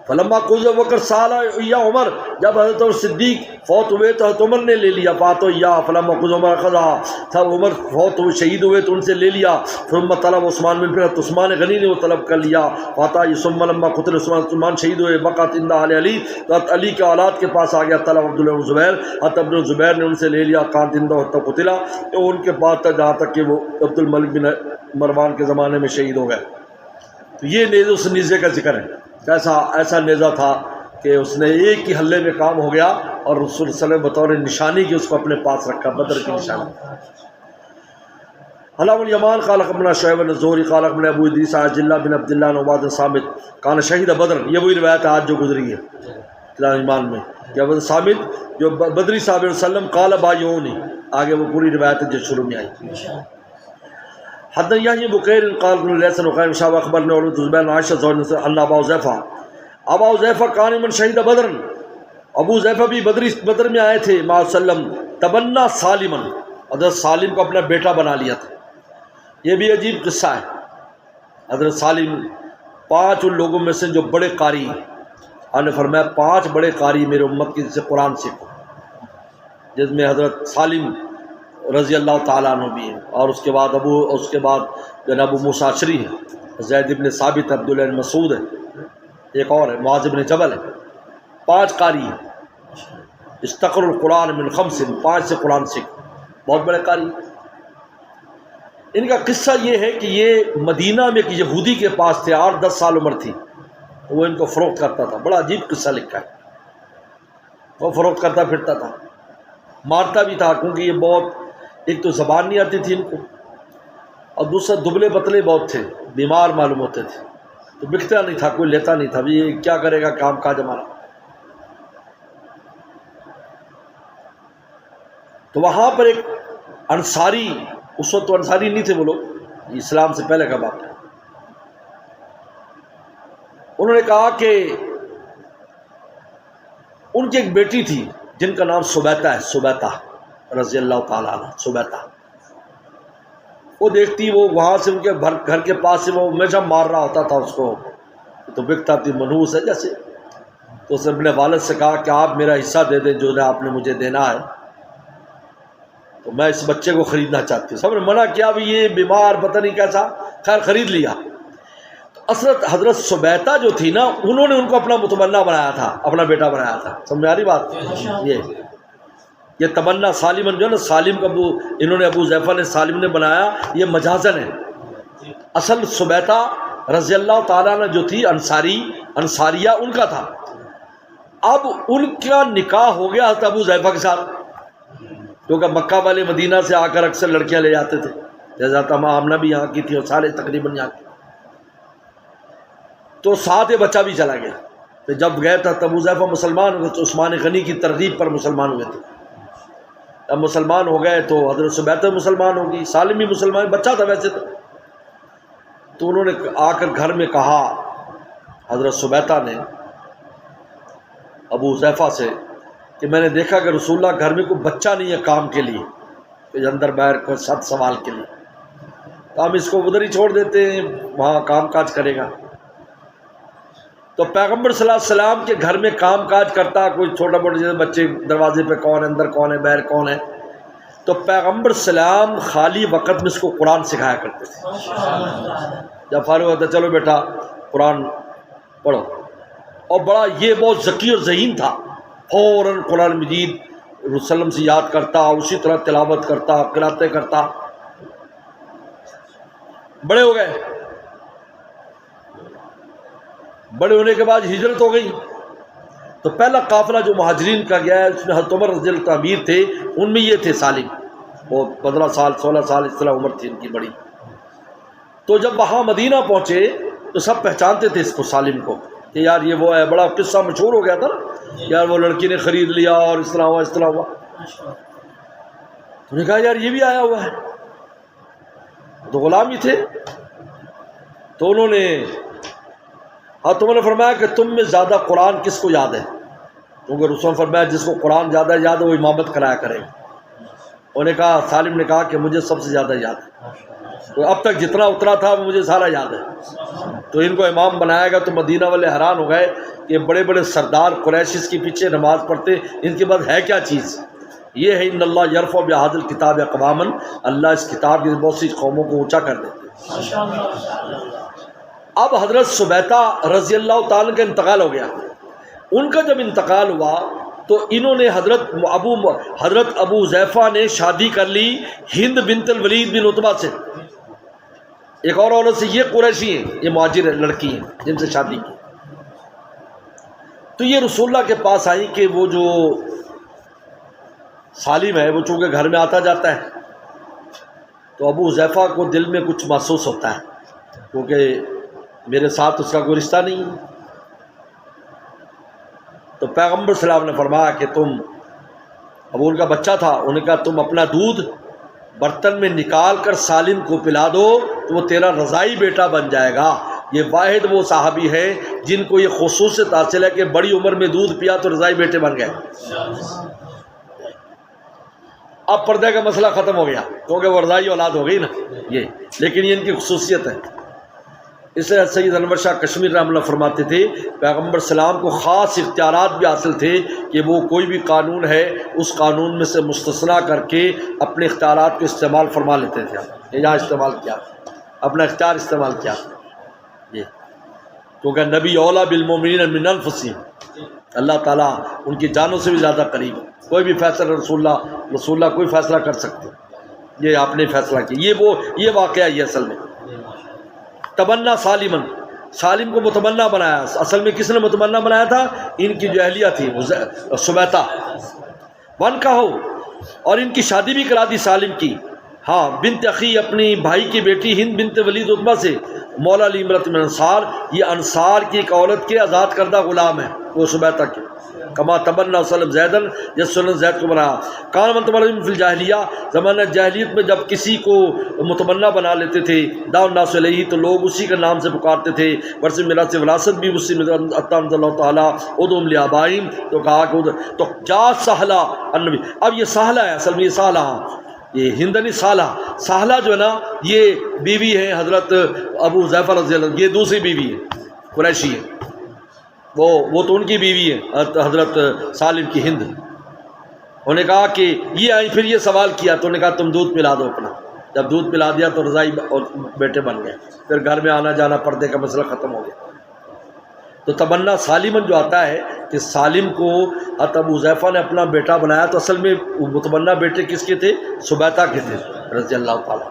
فلما قضى بکر سال یا عمر، جب حضرت عمر صدیق فوت ہوئے تو حضرت عمر نے لے لیا. فاتو یا فلما قضى عمر خذا، تب عمر فوت ہوئے شہید ہوئے تو ان سے لے لیا. ثم طلب عثمان بن پھر عثمان غنی نے وہ طلب کر لیا. فاتا ثم لما قتل عثمان شہید ہوئے، بقات عند علی، تو علی کے اولاد کے پاس آ گیا. طلب عبداللہ بن زبیر، حضرت عبد الزبیر نے ان سے لے لیا. قات عند حتى قتل، تو ان کے پاس تھا جہاں تک کہ وہ عبد الملک بن مروان کے زمانے میں شہید ہو گئے. تو یہ نیزے اس نیزے کا ذکر ہے. ایسا نیزہ تھا کہ اس نے ایک ہی حلے میں کام ہو گیا، اور رسول صلی اللہ علیہ وسلم بطور نشانی کی اس کو اپنے پاس رکھا، بدر کی نشانی. علام الیمان قال اخبرنا شعیب بن الزہری قال اخبرنا ابو ادریس عن عبداللہ بن عبداللہ بن عباد صامت کان شہید بدر. یہ وہی روایت آج جو گزری ہے کتاب ایمان میں کہ ابو صامت جو بدری صاحب علیہ وسلم قال بایعونی، آگے وہ پوری روایت جو شروع میں آئی. حدثنا یحیی بکیر قال بن لیث وقال شعب اخبرنا عروۃ زبیر عائشہ زوج ان ابا حذیفہ کان من شہید بدر. ابو حذیفہ بھی بدر میں آئے تھے. مع وسلم تبنا سالما، حضرت سالم کو اپنا بیٹا بنا لیا تھا. یہ بھی عجیب قصہ ہے. حضرت سالم 5 ان لوگوں میں سے جو بڑے قاری ہیں. آپ نے فرمایا 5 بڑے قاری میرے امت کے سے قرآن سیکھو، جس میں حضرت سالم رضی اللہ تعالیٰ عنہ بھی ہیں، اور اس کے بعد جناب ابو موسیٰ اشعری ہے، زید بن ثابت، عبداللہ بن مسعود ہے، ایک اور ہے معاذ بن جبل ہے. 5 قاری ہیں. استقر القرآن من 5، 5 سے قرآن سیکھو، بہت بڑے قاری. ان کا قصہ یہ ہے کہ یہ مدینہ میں ایک یہودی کے پاس تھے، 8-10 سال عمر تھی، تو وہ ان کو فروخت کرتا تھا. بڑا عجیب قصہ لکھا ہے. وہ فروخت کرتا پھرتا تھا، مارتا بھی تھا، کیونکہ یہ بہت، ایک تو زبان نہیں آتی تھی ان کو، اور دوسرا دبلے پتلے بہت تھے، بیمار معلوم ہوتے تھے، تو بکتا نہیں تھا، کوئی لیتا نہیں تھا. بھی یہ کیا کرے گا کام کاج ہمارا. تو وہاں پر ایک انصاری، اس وقت تو انصاری نہیں تھے وہ لوگ، اسلام سے پہلے کا بات ہے، انہوں نے کہا کہ ان کی ایک بیٹی تھی جن کا نام سبیتہ ہے، سبیتہ رضی اللہ تعالیٰ عنہ. سبیتہ وہ دیکھتی، وہ وہاں سے ان کے گھر کے پاس سے وہ ہمیشہ مار رہا ہوتا تھا اس کو، تو بکتا تھی، منحوس ہے جیسے. تو اس نے اپنے والد سے کہا کہ آپ میرا حصہ دے دیں جو آپ نے مجھے دینا ہے، تو میں اس بچے کو خریدنا چاہتی ہوں. سب نے منع کیا، بھی یہ بیمار پتہ نہیں کیسا، خیر خرید لیا. تو اصل حضرت سبیتہ جو تھی نا، انہوں نے ان کو اپنا متمنا بنایا تھا، اپنا بیٹا بنایا تھا. سمجھ آ رہی بات؟ یہ تمنا سالمن جو ہے نا، سالم کا انہوں نے ابو حذیفہ نے سالم نے بنایا، یہ مجازن ہے. اصل سبیتہ رضی اللہ تعالیٰ نے جو تھی انصاریہ ان کا تھا. اب ان کا نکاح ہو گیا حضرت ابو حذیفہ کے ساتھ، کیونکہ مکہ والے مدینہ سے آ کر اکثر لڑکیاں لے جاتے تھے، جیسا آمنہ بھی یہاں کی تھی اور سارے تقریباً یہاں کی. تو ساتھ یہ بچہ بھی چلا گیا. تو جب گئے تھا ابو حذیفہ مسلمان ہوئے، تو عثمان غنی کی ترغیب پر مسلمان ہوئے تھے. اب مسلمان ہو گئے تو حضرت سبیتہ مسلمان ہوگی، سالم بھی مسلمان، بچہ تھا ویسے تو انہوں نے آ کر گھر میں کہا، حضرت سبیتہ نے ابو حذیفہ سے، کہ میں نے دیکھا کہ رسول اللہ گھر میں کوئی بچہ نہیں ہے کام کے لیے، کہ اندر باہر کوئی سب سوال کے لیے، تو ہم اس کو ادھر ہی چھوڑ دیتے ہیں، وہاں کام کاج کرے گا. تو پیغمبر صلی اللہ علیہ وسلم کے گھر میں کام کاج کرتا کوئی چھوٹا موٹا، جیسے بچے دروازے پہ کون ہے، اندر کون ہے، باہر کون ہے، تو پیغمبر صلی اللہ علیہ وسلم خالی وقت میں اس کو قرآن سکھایا کرتے تھے. جب فارغ ہوتا چلو بیٹا قرآن پڑھو، اور بڑا یہ بہت ذکی اور ذہین تھا، فوراً قرآن مجید وسلم سے یاد کرتا، اسی طرح تلاوت کرتا، قراتیں کرتا۔ بڑے ہو گئے، بڑے ہونے کے بعد ہجرت ہو گئی، تو پہلا قافلہ جو مہاجرین کا گیا ہے اس میں حضرت عمر رضی اللہ عنہ امیر تھے، ان میں یہ تھے سالم، وہ 15 سال 16 سال اس طرح عمر تھی ان کی بڑی۔ تو جب وہاں مدینہ پہنچے تو سب پہچانتے تھے اس کو، سالم کو، کہ یار یہ وہ ہے، بڑا قصہ مشہور ہو گیا تھا نا، یار وہ لڑکی نے خرید لیا اور اس طرح ہوا اس طرح ہوا۔ تو نے کہا یار یہ بھی آیا ہوا ہے، تو غلام ہی تھے۔ تو انہوں نے تمہیں نے فرمایا کہ تم میں زیادہ قرآن کس کو یاد ہے؟ کیونکہ رسول نے فرمایا جس کو قرآن زیادہ یاد ہے وہ امامت کرایا کرے۔ انہوں نے کہا، سالم نے کہا کہ مجھے سب سے زیادہ یاد ہے، تو اب تک جتنا اترا تھا وہ مجھے سارا یاد ہے۔ تو ان کو امام بنایا گیا، تو مدینہ والے حیران ہو گئے کہ بڑے بڑے سردار قریش اس کے پیچھے نماز پڑھتے، ان کے بعد ہے کیا چیز؟ یہ ہے ان اللہ یرفع بہذا الکتاب اقواما، اللہ اس کتاب کی بہت سی قوموں کو اونچا کر دیتے۔ اب حضرت سبیتہ رضی اللہ تعالیٰ کا انتقال ہو گیا۔ ان کا جب انتقال ہوا تو انہوں نے حضرت ابو حذیفہ نے شادی کر لی ہند بنت الولید بن عتبہ سے، ایک اور عورت سے۔ یہ قریشی ہیں، یہ مہاجر لڑکی ہیں جن سے شادی کی۔ تو یہ رسول اللہ کے پاس آئی کہ وہ جو سالم ہے وہ چونکہ گھر میں آتا جاتا ہے، تو ابو حذیفہ کو دل میں کچھ محسوس ہوتا ہے کیونکہ میرے ساتھ اس کا کوئی رشتہ نہیں ہے۔ تو پیغمبر صلی اللہ علیہ وسلم نے فرمایا کہ تم، اب ان کا بچہ تھا، انہوں نے کہا تم اپنا دودھ برتن میں نکال کر سالم کو پلا دو تو وہ تیرا رضائی بیٹا بن جائے گا۔ یہ واحد وہ صحابی ہے جن کو یہ خصوصیت حاصل ہے کہ بڑی عمر میں دودھ پیا تو رضائی بیٹے بن گئے۔ اب پردے کا مسئلہ ختم ہو گیا کیونکہ وہ رضائی اولاد ہو گئی نا یہ، لیکن یہ ان کی خصوصیت ہے۔ اس طرح سید انور شاہ کشمیر رحمۃ اللہ فرماتے تھے پیغمبر سلام کو خاص اختیارات بھی حاصل تھے کہ وہ کوئی بھی قانون ہے اس قانون میں سے مستثنا کر کے اپنے اختیارات کو استعمال فرما لیتے تھے۔ یہاں استعمال کیا، اپنا اختیار استعمال کیا یہ، کیونکہ نبی اولیٰ بالمؤمنین من انفسہم، اللہ تعالیٰ ان کی جانوں سے بھی زیادہ قریب ہے۔ کوئی بھی فیصلہ رسول اللہ کوئی فیصلہ کر سکتے، یہ آپ نے فیصلہ کیا۔ یہ واقعہ یہ اصل میں تمنا سالم کو متمنا بنایا۔ اصل میں کس نے متمنا بنایا تھا؟ ان کی جو اہلیہ تھی سبیتہ ون کا ہو، اور ان کی شادی بھی کرا دی سالم کی، ہاں، بنت اخی، اپنی بھائی کی بیٹی ہند بنت ولید عتبہ سے، مولا علی امرت من انصار، یہ انصار کی ایک عورت کے آزاد کردہ غلام ہے وہ سبیتہ کے، کما تمنا وسلم زیدن، جس وسلم زید کو بنایا۔ کان متمنا فی الجاہلیہ، زمانہ جاہلیت میں جب کسی کو متمنا بنا لیتے تھے دعوا الناس علیہ تو لوگ اسی کے نام سے پکارتے تھے، ورث میراث وراثت بھی اسی میں اللہ تعالیٰ ادعوہم لآبائہم، تو کہا کہ تو جا سہلہ النبی، اب یہ سہلہ ہے اصل میں، یہ سہلہ، یہ ہندنی سہلہ جو ہے نا یہ بیوی ہے حضرت ابو حذیفہ رضی اللہ عنہ، یہ دوسری بیوی ہے قریشی ہے، وہ تو ان کی بیوی ہے حضرت سالم کی ہند۔ انہوں نے کہا کہ یہ آئی، پھر یہ سوال کیا تو انہوں نے کہا تم دودھ پلا دو اپنا، جب دودھ پلا دیا تو رضائی اور بیٹے بن گئے، پھر گھر میں آنا جانا پردے کا مسئلہ ختم ہو گیا۔ تو تمنا سالمن جو آتا ہے کہ سالم کو ابو حذیفہ نے اپنا بیٹا بنایا، تو اصل میں متمنا بیٹے کس کے تھے؟ سبیتہ کے تھے رضی اللہ تعالیٰ۔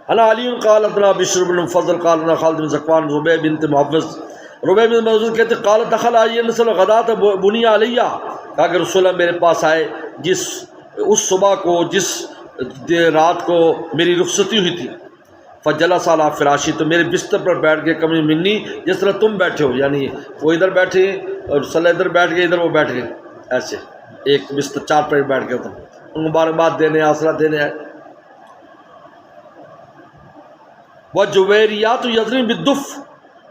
انا علی قال ادنا بشر بن فضل قال انا خالد بن زکوان ربیع بنت معوذ، ربیع بن معوذ کہتے قال دخل علی نسل غدات بنی علیہ، کہا کہ رسول اللہ میرے پاس آئے اس صبح کو جس رات کو میری رخصتی ہوئی تھی، فجلس علی فراشی، تو میرے بستر پر بیٹھ گئے، کمی منی، جس طرح تم بیٹھے ہو، یعنی وہ ادھر بیٹھے اور صلی ادھر بیٹھ گئے، ادھر وہ بیٹھ گئے، ایسے ایک بستر چار پر بیٹھ گئے، تم ان کو مبارکباد دینے، آسرا دینے آئے۔ وَجُوَيْرِيَاتُ يَضْرِبْنَ بِالدُّفِّ،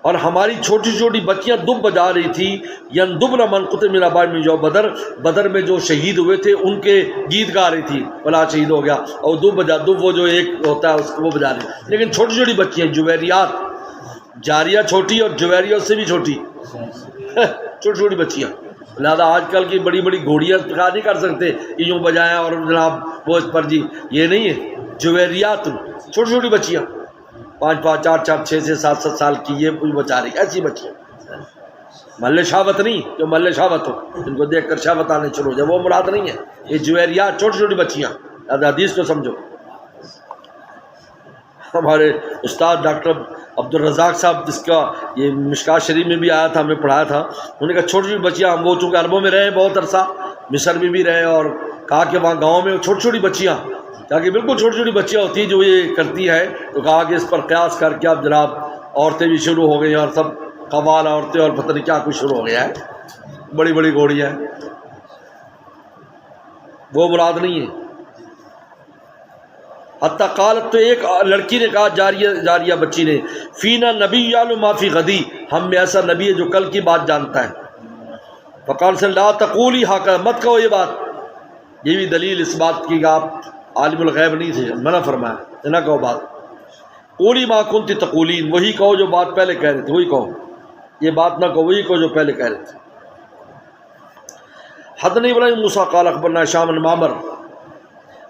اور ہماری چھوٹی چھوٹی بچیاں دف بجا رہی تھی، يَنْدُبْنَ مَنْ قُتِلَ مِنْ آبَائِهِمْ مِنْ يَوْمِ بدر میں جو شہید ہوئے تھے ان کے گیت گا رہی تھی، فلاں شہید ہو گیا، اور دف وہ جو ایک ہوتا ہے اس کو وہ بجا رہی، لیکن چھوٹی چھوٹی بچیاں جویریات، جاریہ چھوٹی اور جویریہ سے بھی چھوٹی چھوٹی چھوٹی بچیاں، لہٰذا آج کل کی بڑی بڑی گھوڑیاں نہیں کر سکتے کہ یوں بجائیں اور جناب وہ اس پر جی، یہ نہیں ہے، جویریات چھوٹی چھوٹی بچیاں، 5 5 4 4 6 6 7 7 سال کی یہ کوئی بچا رہی ایسی بچیاں مل شہوت نہیں جو مل شہوت ہو ان کو دیکھ کر شہوت آنے شروع ہو جائے وہ مراد نہیں ہے. یہ جویریات چھوٹی چھوٹی بچیاں حدیث کو سمجھو. ہمارے استاد ڈاکٹر عبدالرزاق صاحب جس کا یہ مشکات شریف میں بھی آیا تھا ہمیں پڑھایا تھا انہوں نے کہا چھوٹی چھوٹی بچیاں ہم وہ چونکہ عربوں میں رہے بہت عرصہ مصر میں بھی رہے اور کہا کہ وہاں گاؤں میں چھوٹی چھوٹی بچیاں تاکہ بالکل چھوٹی چھوٹی بچیاں ہوتی ہیں جو یہ کرتی ہے تو کہا کہ اس پر قیاس کر کے اب جناب عورتیں بھی شروع ہو گئی اور سب قوال عورتیں اور پتہ نہیں کیا کچھ شروع ہو گیا ہے بڑی بڑی گھوڑیاں وہ مراد نہیں ہے. حتیٰ قالت تو ایک لڑکی نے کہا جاریہ بچی نے فینا نبی یعلم ما فی غدی ہم میں ایسا نبی ہے جو کل کی بات جانتا ہے. فقال صلی اللہ تقولی ہاکا مت کہو یہ بات. یہ بھی دلیل اس بات کی کہ آپ عالم الغیب نہیں تھے منع فرمایا نہ کہو بات. قولی ما کنت تقولین وہی کہو جو بات پہلے کہہ رہے تھے وہی کہو یہ بات نہ کہو وہی کہو جو پہلے کہہ رہے تھے. حدثني ابراهيم موسى قال اخبرنا هشام بن معمر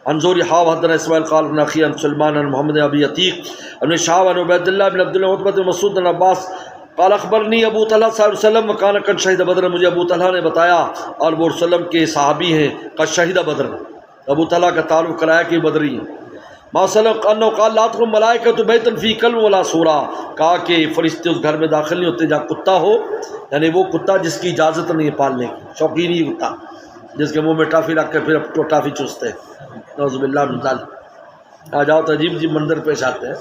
عن زهري حدثنا اسماعيل قال بن اخي عن سلمان بن محمد ابي عتيق ابن شهاب بن عبيد الله بن عبد الله عتبة بن مسعود بن عباس قال اخبرني ابو طلحہ صلی اللہ علیہ وسلم وكان قد شهد بدر مجھے ابو طلحہ نے بتایا اور وہ وسلم کے صحابی ہیں قد شهد بدر ابو طلحہ کا تعلق کرایا کہ بدری ہیں. ما صلی انه قال لا تدخل ملائکۃ بیتا فی کلب ولا صورہ کہا کہ فرشتے اس گھر میں داخل نہیں ہوتے جہاں کتا ہو یعنی وہ کتا جس کی اجازت نہیں ہے پالنے کی شوقین ہی کتا جس کے منہ میں ٹافی رکھ کے پھر ٹافی چوستے ہیں نعوذ باللہ من ذلک. آ جاؤ تو عجیب عجیب منظر پیش آتے ہیں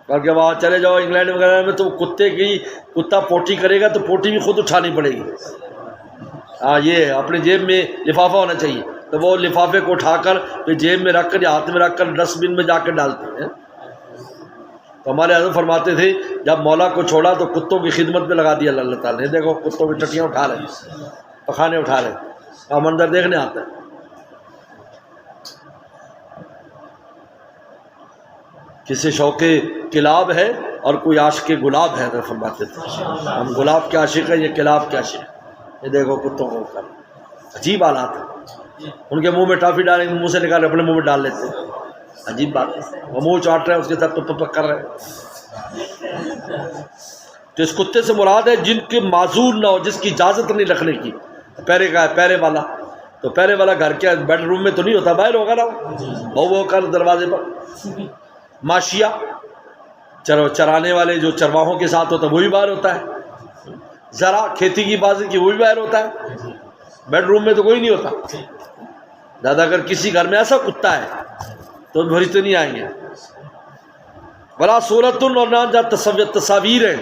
کیونکہ وہاں چلے جاؤ انگلینڈ وغیرہ میں تو کتا پوٹی کرے گا تو پوٹی بھی خود اٹھانی پڑے گی. ہاں یہ اپنی جیب میں لفافہ ہونا چاہیے تو وہ لفافے کو اٹھا کر پھر جیب میں رکھ کر یا ہاتھ میں رکھ کر ڈسٹ بن میں جا کر ڈالتے ہیں. تو ہمارے حضرت فرماتے تھے جب مولا کو چھوڑا تو کتوں کی خدمت میں لگا دیا اللہ تعالیٰ نے. دیکھو کتوں کی ٹٹیاں اٹھا رہے ہیں پخانے اٹھا رہے ہیں کا منظر دیکھنے آتا ہے. کسی شوق کلاب ہے اور کوئی عاشق گلاب ہے حضرت فرماتے تھے ہم گلاب کے عاشق ہیں یہ کلاب کے عاشق ہیں. یہ دیکھو کتوں کو کر عجیب حالات ہیں. ان کے منہ میں ٹافی ڈالیں گے منہ سے نکال اپنے منہ میں ڈال لیتے ہیں عجیب بات ہے. وہ منہ چاٹ رہے ہیں اس کے ساتھ پک کر رہے ہیں. تو اس کتے سے مراد ہے جن کے معذور نہ ہو جس کی اجازت نہیں رکھنے کی. پیرے کا ہے پیرے والا تو پیرے والا گھر کے بیڈ روم میں تو نہیں ہوتا باہر ہوگا نا وہ کر دروازے پر. ماشیا چرانے والے جو چرواہوں کے ساتھ ہوتا ہے وہ بھی باہر ہوتا ہے. ذرا کھیتی کی بازی کی وہ بھی باہر ہوتا ہے. بیڈ روم میں تو کوئی نہیں ہوتا. زیادہ اگر کسی گھر میں ایسا کتا ہے تو فرشتے نہیں آئیں گے. بلا صورت اور نہ تصاویر ہیں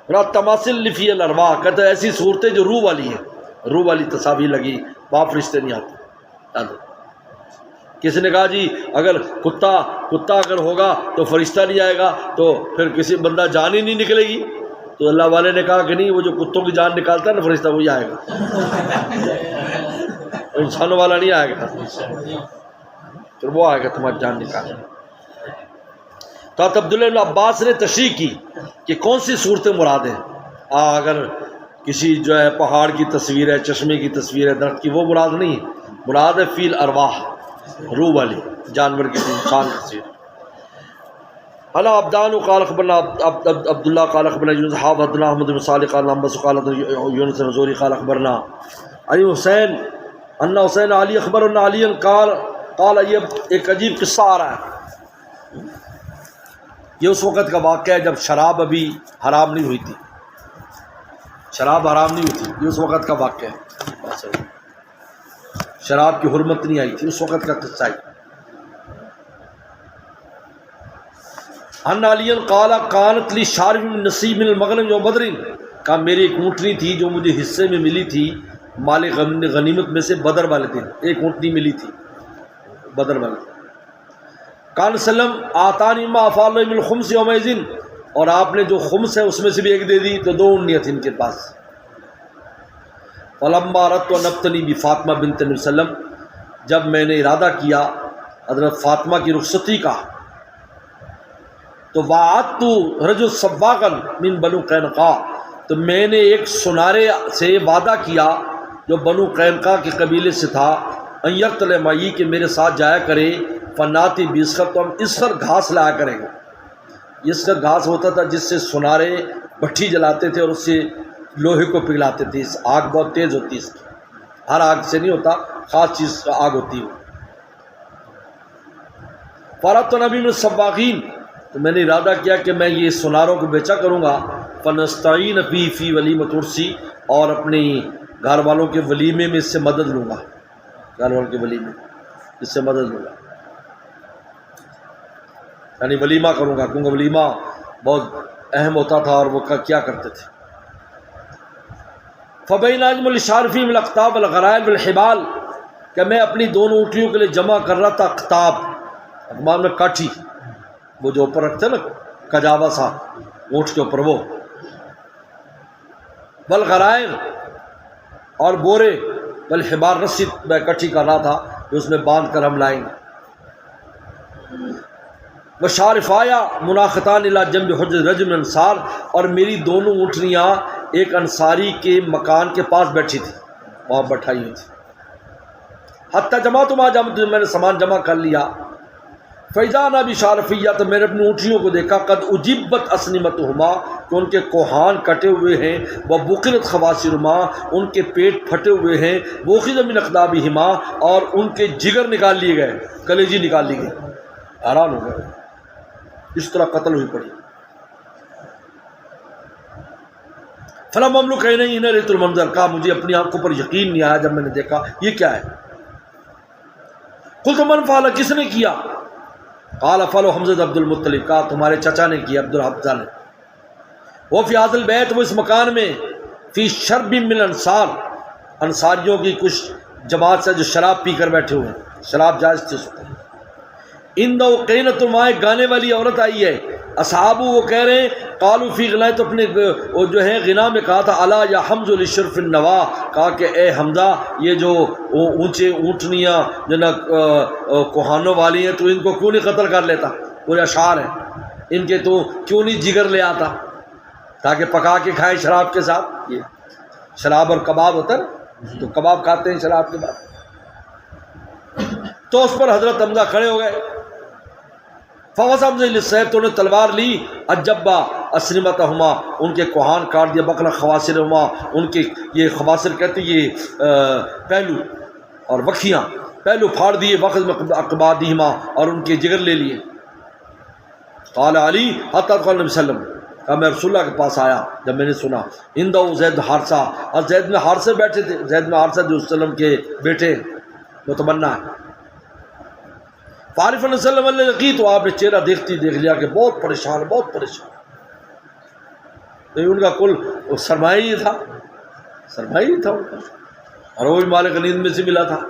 بلا تماثل لفی الارواح کہتے ہیں ایسی صورتیں جو روح والی ہیں روح والی تصاویر لگی وہاں فرشتے نہیں آتے. کسی نے کہا جی اگر کتا اگر ہوگا تو فرشتہ نہیں آئے گا تو پھر کسی بندہ جان ہی نہیں نکلے گی. تو اللہ والے نے کہا کہ نہیں وہ جو کتوں کی جان نکالتا ہے نا فرشتہ وہی آئے گا انسانوں والا نہیں آئے گا پھر وہ آئے گا تمہاری جان نکالنے. تو عبداللہ بن عباس نے تشریح کی کہ کون سی صورتیں مراد ہیں. اگر کسی جو ہے پہاڑ کی تصویر ہے چشمے کی تصویر ہے درخت کی وہ مراد نہیں ہے. مراد ہے فیل ارواح روح والی جانور کی انسان کی تصویر. انا عبدان قال اخبرنا عبداللہ قال اخبرنا یونس حدثنا احمد بن صالح قال انبس قال یونس بن زوری قال اخبرنا علی حسین ان حسین علی اخبرنا علی قال یہ ایک عجیب قصہ آ رہا ہے. یہ اس وقت کا واقعہ ہے جب شراب ابھی حرام نہیں ہوئی تھی. شراب حرام نہیں ہوئی تھی یہ اس وقت کا واقعہ ہے. شراب کی حرمت نہیں آئی تھی اس وقت کا قصہ ہے. ان علی قال کانت لی شارب من نصیب من المغنم یوم بدر کا میری ایک اونٹنی تھی جو مجھے حصے میں ملی تھی مال غنیمت میں سے بدر والے دن. ایک اونٹنی ملی تھی بدر والے دن. کان سلم آتانی ما افعل من الخمس یومئذ اور آپ نے جو خمس ہے اس میں سے بھی ایک دے دی تو 2 اونٹنیاں تھیں ان کے پاس. فلما اردت ان ابتنی بفاطمہ بنت نبی صلی اللہ علیہ وسلم جب میں نے ارادہ کیا حضرت فاطمہ کی رخصتی کا تو وعدت رجل سباقا من بنو قینقاع تو میں نے ایک سنارے سے وعدہ کیا جو بنو قینقاع کے قبیلے سے تھا ان یقتل معی کہ میرے ساتھ جایا کرے فناتی بیسخر، تو ہم اسخر گھاس لایا کریں گے۔ اسخر گھاس ہوتا تھا جس سے سنارے بھٹی جلاتے تھے اور اس سے لوہے کو پگھلاتے تھے، اس آگ بہت تیز ہوتی ہے اس کی، ہر آگ سے نہیں ہوتا، خاص چیز کا آگ ہوتی ہے۔ فرات نبی میں صباغین، تو میں نے ارادہ کیا کہ میں یہ سناروں کو بیچا کروں گا، فنستعین فی ولیمۃ عرسی، اور اپنی گھر والوں کے ولیمے میں اس سے مدد لوں گا، گھر والوں کے ولیمے اس سے مدد لوں گا، یعنی ولیمہ کروں گا، کیونکہ ولیمہ بہت اہم ہوتا تھا اور وہ کیا کرتے تھے۔ فبین اجم الشارفی من الاقطاب والغرائل والحبال، کہ میں اپنی دونوں اونٹیوں کے لیے جمع کر رہا تھا اقطاب، اقمام میں کاٹھی، وہ جو اوپر رکھتے نا کجاوا سا اونٹ کے اوپر، وہ والغرائل اور بورے، والحبال رسی میں اکٹھی کر رہا تھا جو اس میں باندھ کر ہم لائیں گے۔ وشارفایا مناختان الی جنب حجر رجل انصار، اور میری دونوں اونٹنیاں ایک انصاری کے مکان کے پاس بیٹھی تھی، وہاں بٹھائی ہوئی تھی۔ حتیٰ جماعت ما جمع، میں نے سامان جمع کر لیا۔ فیضا نہ بھی شارفیہ، تو میں نے اپنی اونٹیوں کو دیکھا، قد اجبت اسنمتہما، کہ ان کے کوہان کٹے ہوئے ہیں، وبقرت خواصرہما، ان کے پیٹ پھٹے ہوئے ہیں، وأخذ من اقدابہما، اور ان کے جگر نکال لیے گئے، کلیجی نکال لی گئی، حیران ہو گئے، اس طرح قتل ہوئی پڑی۔ فلا مملوک ہے نہیں انہیں ریت المنظر، کہا مجھے اپنی آنکھوں پر یقین نہیں آیا جب میں نے دیکھا یہ کیا ہے۔ قلت من فعل، کس نے کیا؟ قال فعل حمزہ عبد المطلب، کہا تمہارے چچا نے کیا، عبد الحمزہ نے۔ وہ فی هذا البیت، وہ اس مکان میں، فی شرب من انصار، انصاریوں کی کچھ جماعت سے جو شراب پی کر بیٹھے ہوئے ہیں، شراب جائز تھی اس وقت۔ اندہ قینۃ، وہاں ایک گانے والی عورت آئی ہے، اصحابو وہ کہہ رہے ہیں، قالوا فی غنائے، تو اپنے وہ جو ہے غنا میں کہا تھا، الا یا حمز لشرف النوا، کہا کہ اے حمزہ یہ جو اونچے اونٹنیاں جو نا کوہانوں والی ہیں، تو ان کو کیوں نہیں قتل کر لیتا، پورے اشعار ہیں ان کے، تو کیوں نہیں جگر لے آتا تاکہ پکا کے کھائیں شراب کے ساتھ۔ یہ شراب اور کباب ہوتا ہے نا، تو کباب کھاتے ہیں شراب کے بعد۔ تو اس پر حضرت حمزہ کھڑے ہو گئے، فوسا للسیف، تو انہیں تلوار لی، اجبا اسنمتہما، ان کے کوہان کاٹ دیا، بقلا خواصرہما، ان کے یہ خواصر کہتے یہ پہلو اور وکھیاں، پہلو پھاڑ دیے، وقت میں اقبادہما، اور ان کے جگر لے لیے۔ قال علی حتی قال نبی صلی اللہ علیہ وسلم، کہا میں رسول اللہ کے پاس آیا جب میں نے سنا، اندہ زید حارثہ، اور زید میں حارثہ بیٹھے تھے، زید میں حارثہ جو وسلم کے بیٹے متمنا ہے۔ فعارف صلی اللہ علیہ وسلم، تو آپ نے چہرہ دیکھ لیا کہ بہت پریشان، بہت پریشان، تو ان کا کل سرمایہ ہی تھا، سرمایہ ہی تھا ان کا، اور وہ بھی مالک نیند میں سے ملا تھا۔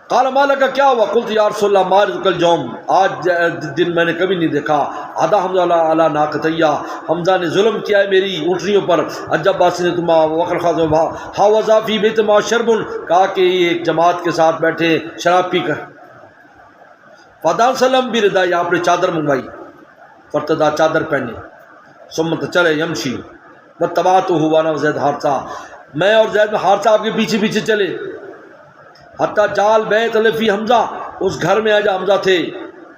قال مالک، کیا ہوا؟ قلت یا رسول اللہ ما رزق الجوم، آج دن میں نے کبھی نہیں دیکھا، عدا حمزہ علی ناقتیہ، حمزہ نے ظلم کیا ہے میری اونٹنیوں پر، عجب باسن تما وقر خاصم حاوذا فی بیت ما شرب، کہا کہ یہ ایک جماعت کے ساتھ بیٹھے شراب پی کر۔ فدان سلم بھی ردا، آپ نے چادر منگوائی، فرتدا چادر پہنی، سمت چلے یمشی بتبات ہوا نا زید حارثہ، میں اور زید میں حارثہ آپ کے پیچھے پیچھے چلے، حتیٰ جال بیت لفی حمزہ، اس گھر میں آجا حمزہ تھے،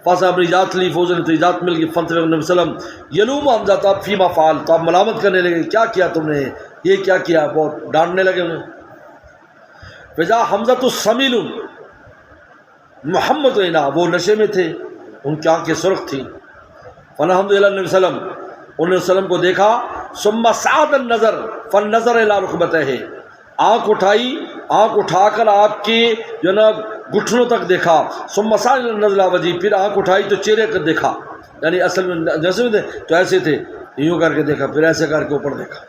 فاسا اپنی اجازت لی، فوزن تو اجازت مل گئی، فنطلق نبی صلی اللہ علیہ وسلم یلوم حمزہ، تو اب فیما فعل، تو اب ملامت کرنے لگے، کیا کیا تم نے، یہ کیا کیا، بہت ڈانٹنے لگے انہیں۔ فضا حمزہ تو سمیل محمد عینا، وہ نشے میں تھے، ان کی آنکھیں سرخ تھیں۔ فنحمد للہ نبی صلی اللہ علیہ وسلم، انہوں نے وسلم کو دیکھا، ثم سعد النظر فالنظر الی رکبتہ، آنکھ اٹھائی، آنکھ اٹھا کر آپ کے جو نا گھٹنوں تک دیکھا، ثم سعد النظر وجی، پھر آنکھ اٹھائی تو چہرے کو دیکھا، یعنی اصل میں جیسے تھے تو ایسے تھے، یوں کر کے دیکھا، پھر ایسے کر کے اوپر دیکھا۔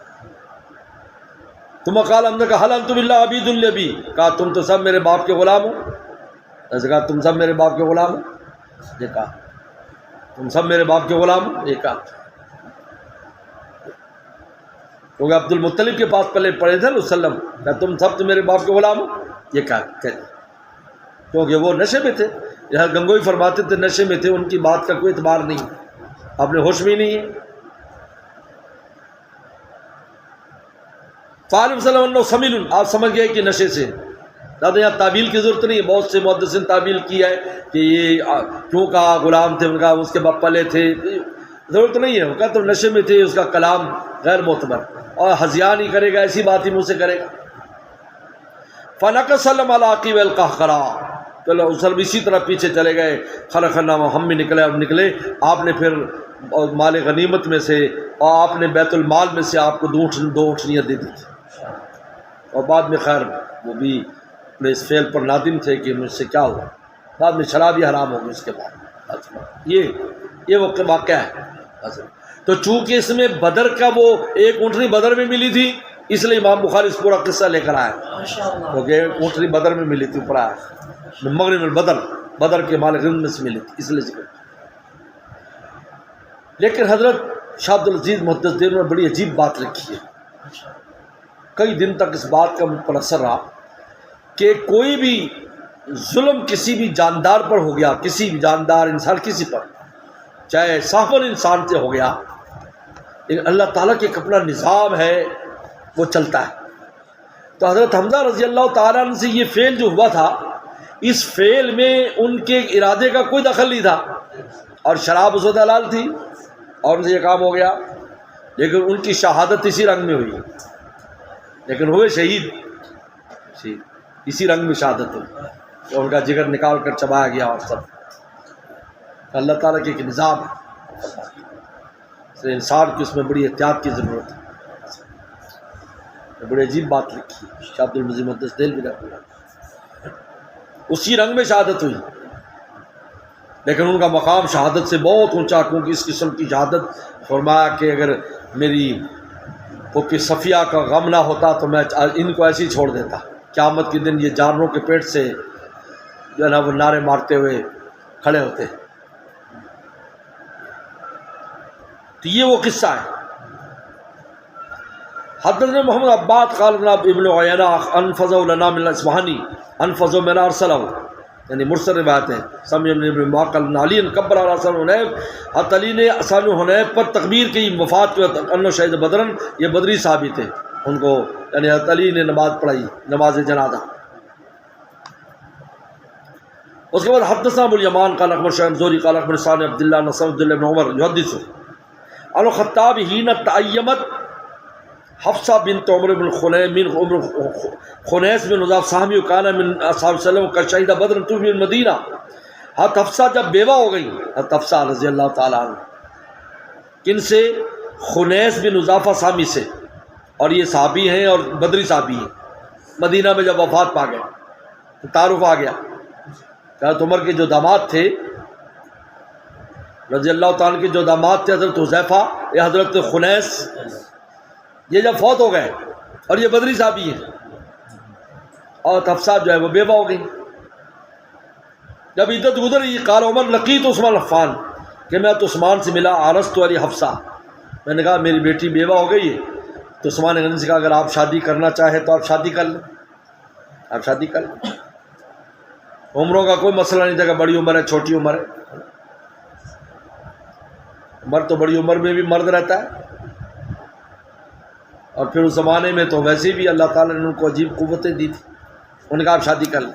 تم قال ہم نے کہا حل انتم الا عبید لابی، کہا تم تو سب میرے باپ کے غلام ہو، ایسے کہا تم سب میرے باپ کے غلام ہو، یہ کہا تم سب میرے باپ کے غلام ہو، یہ کہا، کیونکہ عبد المطلب کے پاس پہلے پڑے تھے نا وسلم، کہ تم سب تو میرے باپ کے غلام ہو، یہ کہا، کیونکہ وہ نشے میں تھے، یہاں گنگوئی فرماتے تھے نشے میں تھے، ان کی بات کا کوئی اعتبار نہیں، اپنے ہوش میں نہیں ہے۔ فعالم صلی اللہ علیہ وسلم سمیل، آپ سمجھ گئے کہ نشے سے، دادا یہاں تعویل کی ضرورت نہیں ہے، بہت سے محدثین تعویل کی ہے کہ یہ کیوں کہا غلام تھے، ان کا اس کے باپ پلے تھے، ضرورت نہیں ہے، وہ کہا تو نشے میں تھے، اس کا کلام غیر معتبر، اور ہذیان ہی کرے گا، ایسی بات ہی منہ سے کرے گا۔ فَنَكَسَلَّمَ عَلَىٰ وَالْقَحْقَرَىٰ، چلو اسل اسی طرح پیچھے چلے گئے، خلقنا، ہم بھی نکلے، اور نکلے آپ نے پھر مال غنیمت میں سے اور آپ نے بیت المال میں سے آپ کو دو اونٹنیاں دے دی تھی، اور بعد میں خیر وہ بھی اپنے اس فعل پر نادم تھے کہ مجھ سے کیا ہوا، بعد میں شراب بھی حرام ہوگی اس کے بعد۔ یہ وقت واقعہ ہے۔ تو چونکہ اس میں بدر کا وہ ایک اونٹنی بدر میں ملی تھی، اس لیے امام بخاری اس پورا قصہ لے کر آیا، کیونکہ اونٹنی بدر میں ملی تھی، اوپر آیا مغرب البدر، بدر کے مال غنیمت میں سے ملی تھی، اس لیے ذکر۔ لیکن حضرت شاہ عبد العزیز محدث دین نے بڑی عجیب بات لکھی ہے، کئی دن تک اس بات کا مجھ پر اثر رہا کہ کوئی بھی ظلم کسی بھی جاندار پر ہو گیا، کسی بھی جاندار انسان کسی پر، چاہے صاحب انسان سے ہو گیا، لیکن اللہ تعالیٰ کے ایک اپنا نظام ہے، وہ چلتا ہے۔ تو حضرت حمزہ رضی اللہ تعالیٰ عنہ سے یہ فعل جو ہوا تھا، اس فعل میں ان کے ارادے کا کوئی دخل نہیں تھا، اور شراب اس وقت حلال تھی اور ان سے یہ کام ہو گیا، لیکن ان کی شہادت اسی رنگ میں ہوئی، لیکن ہوئے شہید اسی رنگ میں شہادت ہوئی، اور ان کا جگر نکال کر چبایا گیا، اور سب اللہ تعالیٰ کے ایک نظام ہے، اس لیے انسان کی اس میں بڑی احتیاط کی ضرورت ہے۔ بڑی عجیب بات لکھی ہے شاہ عبد العزیز محدث دہلوی رحمہ اللہ، اسی رنگ میں شہادت ہوئی، لیکن ان کا مقام شہادت سے بہت اونچا، کیونکہ اس قسم کی شہادت فرمایا کہ اگر میری کہ صفیہ کا غم نہ ہوتا تو میں ان کو ایسے ہی چھوڑ دیتا، قیامت کے دن یہ جانوروں کے پیٹ سے جو ہے نا وہ نعرے مارتے ہوئے کھڑے ہوتے۔ تو یہ وہ قصہ ہے۔ حضرت محمد عباد قال ابن عیینہ انفذوا لنا من الاصفہانی انفذوا من ارسلہ، یعنی مرسل روایت ہے، سمع ابن معقل علی کبر علی اصحاب حنیف، حضرت علی نے اصحاب حنیف پر تکبیر کی، وفات کے وقت انو شہید بدرن، یہ بدری صحابی تھے، ان کو یعنی حضرت علی نے نماز پڑھائی، نماز جنازہ۔ اس کے بعد حدثنا ابو الیمان قال اخبر شعیب زوری قال اخبر ثانی عبداللہ نصر عبداللہ بن عمر یحدث عن الخطاب حین تعیمت حفصہ بنت عمر بن خنیس بن عذاف صحابی کانا من اصحاب وسلم کا شہید بدر توفی المدینہ۔ حضرت حفصہ جب بیوہ ہو گئی، حضرت حفصہ رضی اللہ تعالیٰ عنہ، کن سے؟ خنیس بن عذافہ صحابی سے، اور یہ صحابی ہیں اور بدری صحابی ہیں۔ مدینہ میں جب وفات پا گئے تو تعارف آ گیا، حضرت عمر کے جو داماد تھے رضی اللہ تعالیٰ کے جو داماد تھے، حضرت حذیفہ یا حضرت خنیس، یہ جب فوت ہو گئے اور یہ بدری صحابی ہیں، اور حفصہ جو ہے وہ بیوہ ہو گئی۔ جب عدت گزری قال عمر لقیت عثمان عفان، کہ میں تو عثمان سے ملا، عرضت علی حفصہ، میں نے کہا میری بیٹی بیوہ ہو گئی ہے، تو عثمان نے کہا اگر آپ شادی کرنا چاہیں تو آپ شادی کر لیں، آپ شادی کر لیں۔ عمروں کا کوئی مسئلہ نہیں تھا کہ بڑی عمر ہے چھوٹی عمر ہے، عمر تو بڑی عمر میں بھی مرد رہتا ہے، اور پھر اس زمانے میں تو ویسے بھی اللہ تعالیٰ نے ان کو عجیب قوتیں دی تھی، انہوں نے کہا آپ شادی کر لیں۔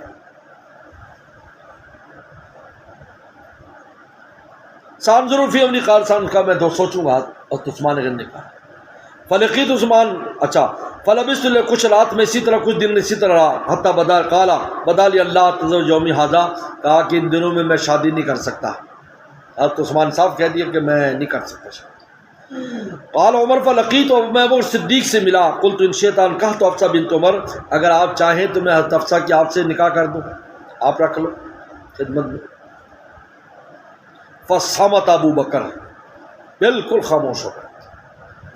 سام ضرور فی امنی قال سام کا میں تو سوچوں گا، اور تو عثمان نے کہا فلقیت عثمان، اچھا فلبثت کچھ رات میں اسی طرح، کچھ دن اسی طرح رہا، حتیٰ بدا لی اللہ تزوج یومی ھذا، کہا کہ ان دنوں میں میں شادی نہیں کر سکتا۔ حضرت عثمان صاحب کہہ دیا کہ میں نہیں کر سکتا شادی۔ قال عمر فلقیت، میں وہ صدیق سے ملا، قلت ان شیطان، کہا تو حفصہ بنت عمر، اگر آپ چاہیں تو میں حضرت حفصہ کی آپ سے نکاح کر دوں، آپ رکھ لو خدمت میں۔ فصمت ابو بکر، بالکل خاموش ہو گئے،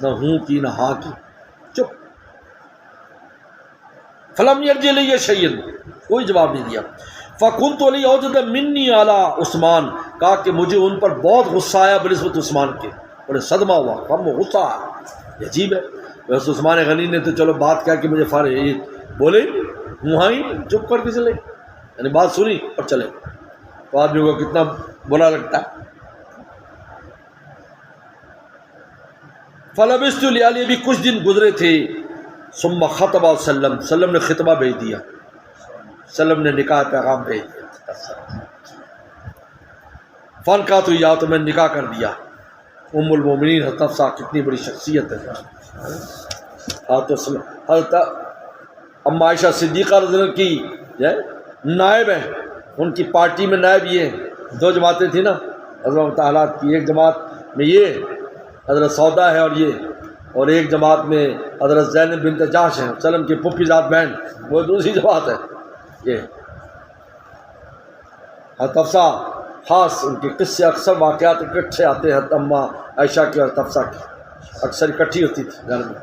نہ ہوں کی نہ ہاں کی، چپ۔ فلم یرجع الی شیئا، کوئی جواب نہیں دیا۔ فکنت علی اوجد منی علی عثمان، کہا کہ مجھے ان پر بہت غصہ آیا بنسبت عثمان کے، بڑے صدمہ ہوا، غم و غصہ آیا، عجیب ہے۔ ویسے عثمان غنی نے تو چلو بات کیا کہ مجھے فارغ بولے، ہی چپ کر کے چلے، یعنی بات سنی اور چلے، تو آدمی کو کتنا برا لگتا ہے۔ فلبثت لیالی، بھی کچھ دن گزرے تھے، ثم خطبہ وسلم، نے خطبہ بھیج دیا، وسلم نے نکاح پیغام بھیج دیا، فن کا تو یا تو میں نے نکاح کر دیا۔ ام المومنین حضرت حفصہ کتنی بڑی شخصیت ہے، حضرت اما عائشہ صدیقہ رضی اللہ عنہ کی نائب ہیں، ان کی پارٹی میں نائب یہ ہیں، دو جماعتیں تھیں نا حضرت تعالیٰ کی، ایک جماعت میں یہ حضرت سودا ہے اور یہ، اور ایک جماعت میں حضرت زینب بنت جحش ہیں وسلم کی پھپھی ذات بہن، وہ دوسری جماعت ہے یہ۔ حضرت حفصہ خاص ان کے قصے اکثر واقعات اکٹھے آتے ہیں، حضرت اما عائشہ کی اور حضرت حفصہ کی اکثر اکٹھی ہوتی تھی گھر میں۔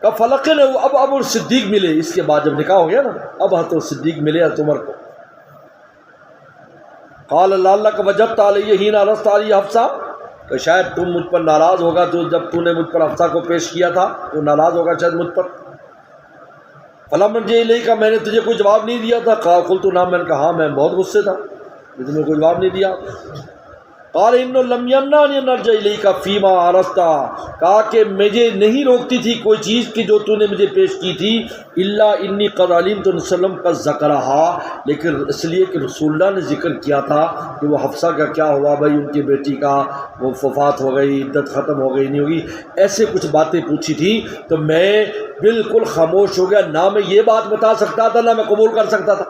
کب فلق نے اب صدیق ملے، اس کے بعد جب نکاح ہو گیا نا، اب حضرت صدیق ملے حضرت عمر کو۔ قال اللہ اللہ کا وجبت علیہ حین عرضت علیہ حفصہ، کہ شاید تم مجھ پر ناراض ہوگا تو جب تو نے مجھ پر حفصہ کو پیش کیا تھا تو ناراض ہوگا شاید مجھ پر۔ فلم جی کا میں نے تجھے کوئی جواب نہیں دیا تھا، قال قلت نعم، میں نے کہا ہاں میں بہت غصے تھا، لیکن میں کوئی جواب نہیں دیا۔ قال انه لم يمنعني ان ارجع اليك فيما عرضت، کہا کہ مجھے نہیں روکتی تھی کوئی چیز کی جو تو نے مجھے پیش کی تھی، الا انی قد علمت وسلم قد ذکرها، لیکن اس لیے کہ رسول اللہ نے ذکر کیا تھا کہ وہ حفصہ کا کیا ہوا بھائی، ان کی بیٹی کا وہ وفات ہو گئی، عدت ختم ہو گئی نہیں ہوگی، ایسے کچھ باتیں پوچھی تھی، تو میں بالکل خاموش ہو گیا، نہ میں یہ بات بتا سکتا تھا نہ میں قبول کر سکتا تھا۔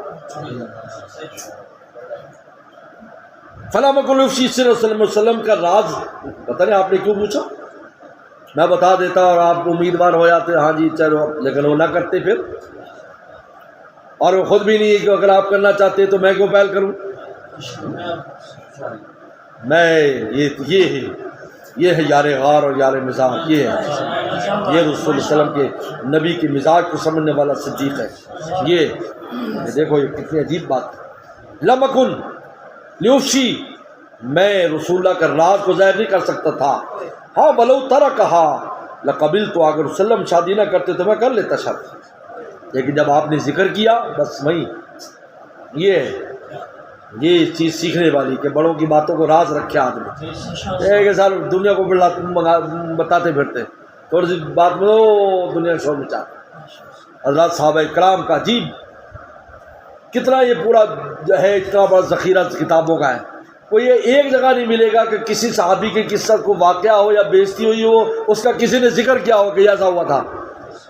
فلاں مکل صلی اللہ علیہ وسلم کا راز پتہ نہیں آپ نے کیوں پوچھا، میں بتا دیتا اور آپ امیدوار ہو جاتے ہاں جی چلو، لیکن وہ نہ کرتے پھر، اور وہ خود بھی نہیں کہ اگر آپ کرنا چاہتے تو میں کیوں پہل کروں۔ میں یہ ہے یار غار اور یار مزاج، یہ رسول اللہ صلی اللہ علیہ وسلم کے نبی کے مزاج کو سمجھنے والا صدیق ہے۔ یہ دیکھو یہ کتنی عجیب بات، لم اکن لیوفشی، میں رسول اللہ کا راز کو ظاہر نہیں کر سکتا تھا، ہاں بلو ترا کہا لقبل، تو اگر وسلم شادی نہ کرتے تو میں کر لیتا شادی، لیکن جب آپ نے ذکر کیا بس وہیں یہ چیز سیکھنے والی کہ بڑوں کی باتوں کو راز رکھے آدمی، ایک سال دنیا کو بتاتے پھرتے، تھوڑی سی بات میں دنیا شور مچاتے۔ حضرات صحابہ کرام کا عجیب کتنا یہ پورا جو ہے اتنا بڑا ذخیرہ کتابوں کا ہے، کوئی یہ ایک جگہ نہیں ملے گا کہ کسی صحابی کے قصہ کو واقعہ ہو یا بےزتی ہوئی ہو اس کا کسی نے ذکر کیا ہو کہ ایسا ہوا تھا،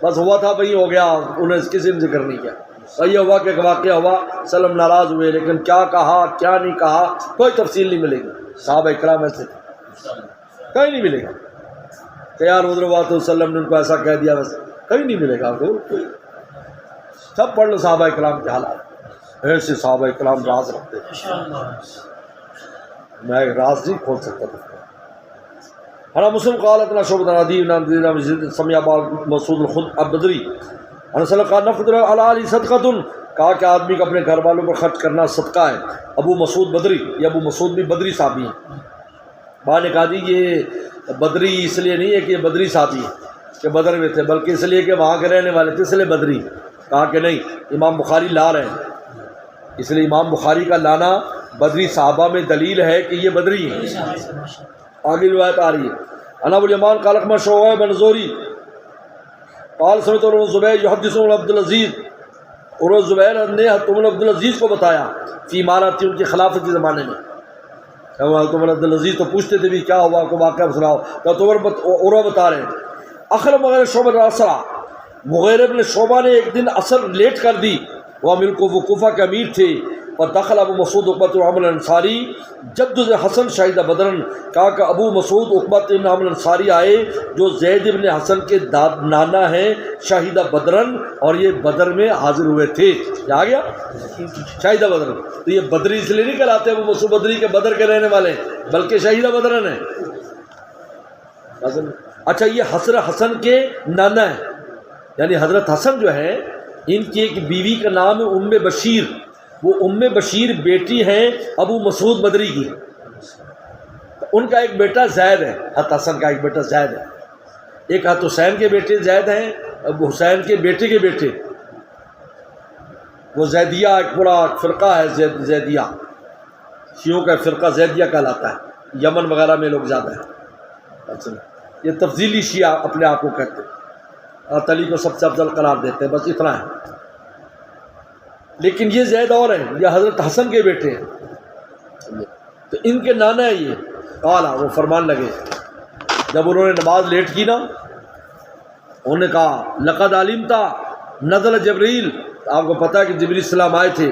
بس ہوا تھا بھئی ہو گیا، انہیں کسی نے ذکر نہیں کیا، بھئی ہوا کہ واقعہ ہوا، سلم ناراض ہوئے لیکن کیا کہا کیا نہیں کہا کوئی تفصیل نہیں ملے گی۔ صحابہ اکرام ایسے کہیں نہیں ملے گا کہ یار حضرت صلی اللہ علیہ وسلم نے ان کو ایسا کہہ دیا، بس کہیں نہیں ملے گا، سب پڑھ لو صحابہ اکرام کے حالات، ایسے صحابہ اکرام راز رکھتے ہیں، میں ایک راز نہیں کھول سکتا تھا۔ ہنا مسلم قال اتنا شعبۃ ندی سمیا مسعود الخد البدری انصل کا نفد علی صدقۃ، کہا کہ آدمی کا اپنے گھر والوں پر خرچ کرنا صدقہ ہے۔ ابو مسعود بدری، یہ ابو مسعود بھی بدری صحابی ہیں، بعد نے کہا جی یہ بدری اس لیے نہیں ہے کہ یہ بدری صحابی ہے کہ بدر میں تھے، بلکہ اس لیے کہ وہاں کے رہنے والے تھے اس لیے بدری، کہا کہ نہیں امام بخاری لا رہے ہیں، اس لیے امام بخاری کا لانا بدری صحابہ میں دلیل ہے کہ یہ بدری ہیں۔ آگے روایت آ رہی ہے، انا ابو الیمان قال اخبرنا شعیب بن زوری قال سمعت زبیر یحدث عن عبد العزیز، اور زبیر نے عمر عبد العزیز کو بتایا فی مارا تھی ان کی خلافت کے زمانے میں، عمر عبد العزیز تو پوچھتے تھے بھی کیا ہوا کو واقعہ سناؤ، تو عمر بتا رہے ہیں اخرم مغیر شعبہ الاسرا، مغیر ابن شعبہ نے ایک دن اثر لیٹ کر دی، وہ امیر کو وہ کوفہ کے امیر تھے، اور دخل ابو مسعود عقبۃ عامر انصاری جد حسن شاہدہ بدرن، کہا کہ ابو مسعود عقبۃ ابن عامر انصاری آئے جو زید ابن حسن کے نانا ہیں شاہدہ بدرن، اور یہ بدر میں حاضر ہوئے تھے، آ گیا شاہدہ بدرن، تو یہ بدری اس لیے نہیں کہلاتے ابو مسعود بدری کے بدر کے رہنے والے، بلکہ شاہدہ بدرن ہیں۔ اچھا یہ حسن کے نانا ہیں، یعنی حضرت حسن جو ہے ان کی ایک بیوی کا نام ہے ام بشیر، وہ ام بشیر بیٹی ہیں ابو مسعود بدری کی، ان کا ایک بیٹا زید ہے، حضرت حسن کا ایک بیٹا زید ہے، ایک حضرت حسین کے بیٹے زید ہیں، ابو حسین کے بیٹے کے بیٹے، وہ زیدیہ ایک پورا فرقہ ہے، زیدیہ شیعوں کا فرقہ زیدیہ کہلاتا ہے، یمن وغیرہ میں لوگ زیادہ ہیں، یہ تفضیلی شیعہ اپنے آپ کو کہتے ہیں۔ علی کو سب سے افضل قرار دیتے ہیں، بس اتنا ہے۔ لیکن یہ زید اور ہیں، یہ حضرت حسن کے بیٹے ہیں، تو ان کے نانا ہے یہ۔ قالا، وہ فرمان لگے جب انہوں نے نماز لیٹ کی نا، انہوں نے کہا لقد علمت نزل جبریل، آپ کو پتہ ہے کہ جبریل السلام آئے تھے،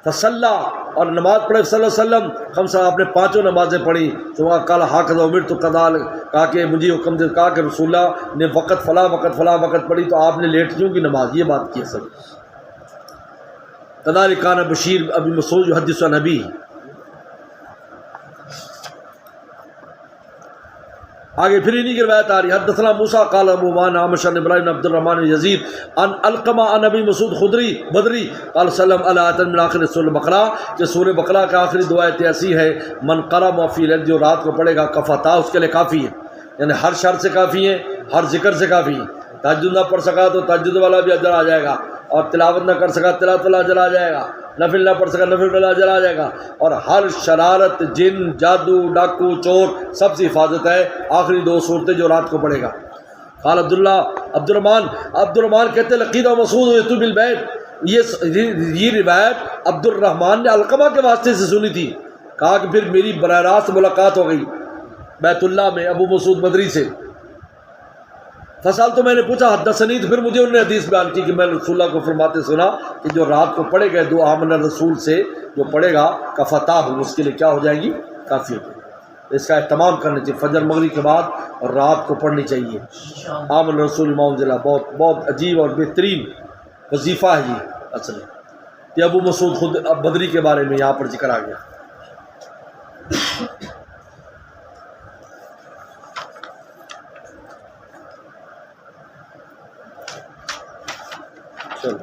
فصلی، اور نماز پڑھے صلی اللہ علیہ وسلم، خمسہ، آپ نے پانچوں نمازیں پڑھی، تو وہاں کل ہاکذا امرت قضاء، کہا کہ مجھے حکم دے، کہا کہ رسول اللہ نے وقت فلاں وقت فلاں وقت پڑھی، تو آپ نے لیٹ کیوں کی نماز، یہ بات کی ہے سب۔ کذالک کان بشیر ابی مسعود یحدث عن ابی۔ آگے پھر انہی کی روایت آ رہی ہے، حدثنا موسیٰ قال ابو عوانہ عمش عن ابراہیم عبد الرحمن یزید عن علقمہ عن ابی مسعود خدری بدری قال سلم علی آیۃ من آخر سورۃ بقرہ، کہ سورہ بقرہ کا آخری دو آیت ایسی ہے، من قرأ ما فی اللیل، جو رات کو پڑھے گا، کفتا، اس کے لیے کافی ہے، یعنی ہر شر سے کافی ہے، ہر ذکر سے کافی ہے۔ تہجد نہ پڑھ سکا تو تہجد والا بھی اجر آ جائے گا، اور تلاوت نہ کر سکا تلاوت والا اجر آ جائے گا، نفل نہ پڑھ سکا نفل والا اجر آ جائے گا، اور ہر شرارت، جن، جادو، ڈاکو، چور، سب سے حفاظت ہے آخری دو صورتیں جو رات کو پڑھے گا۔ قال عبد الرحمن کہتے لقید و مسعود یتو بالبیت، یہ روایت عبد الرحمن نے علقمہ کے واسطے سے سنی تھی، کہا کہ پھر میری براہ راست ملاقات ہو گئی بیت اللہ میں ابو مسعود بدری سے، فصل، تو میں نے پوچھا حدثنی، تو پھر مجھے انہوں نے حدیث بیان کی کہ میں رسول اللہ کو فرماتے سنا کہ جو رات کو پڑھے گئے دو آمن رسول سے جو پڑھے گا کفتاہ، اس کے لیے کیا ہو جائے گی، کافی ہو جائے گی۔ اس کا اہتمام کرنا چاہیے، فجر مغرب کے بعد اور رات کو پڑھنی چاہیے آمن رسول امام ضلع، بہت عجیب اور بہترین وظیفہ ہے یہ اصل۔ یہ ابو مسعود خود بدری کے بارے میں یہاں پر ذکر آ گیا۔ چلو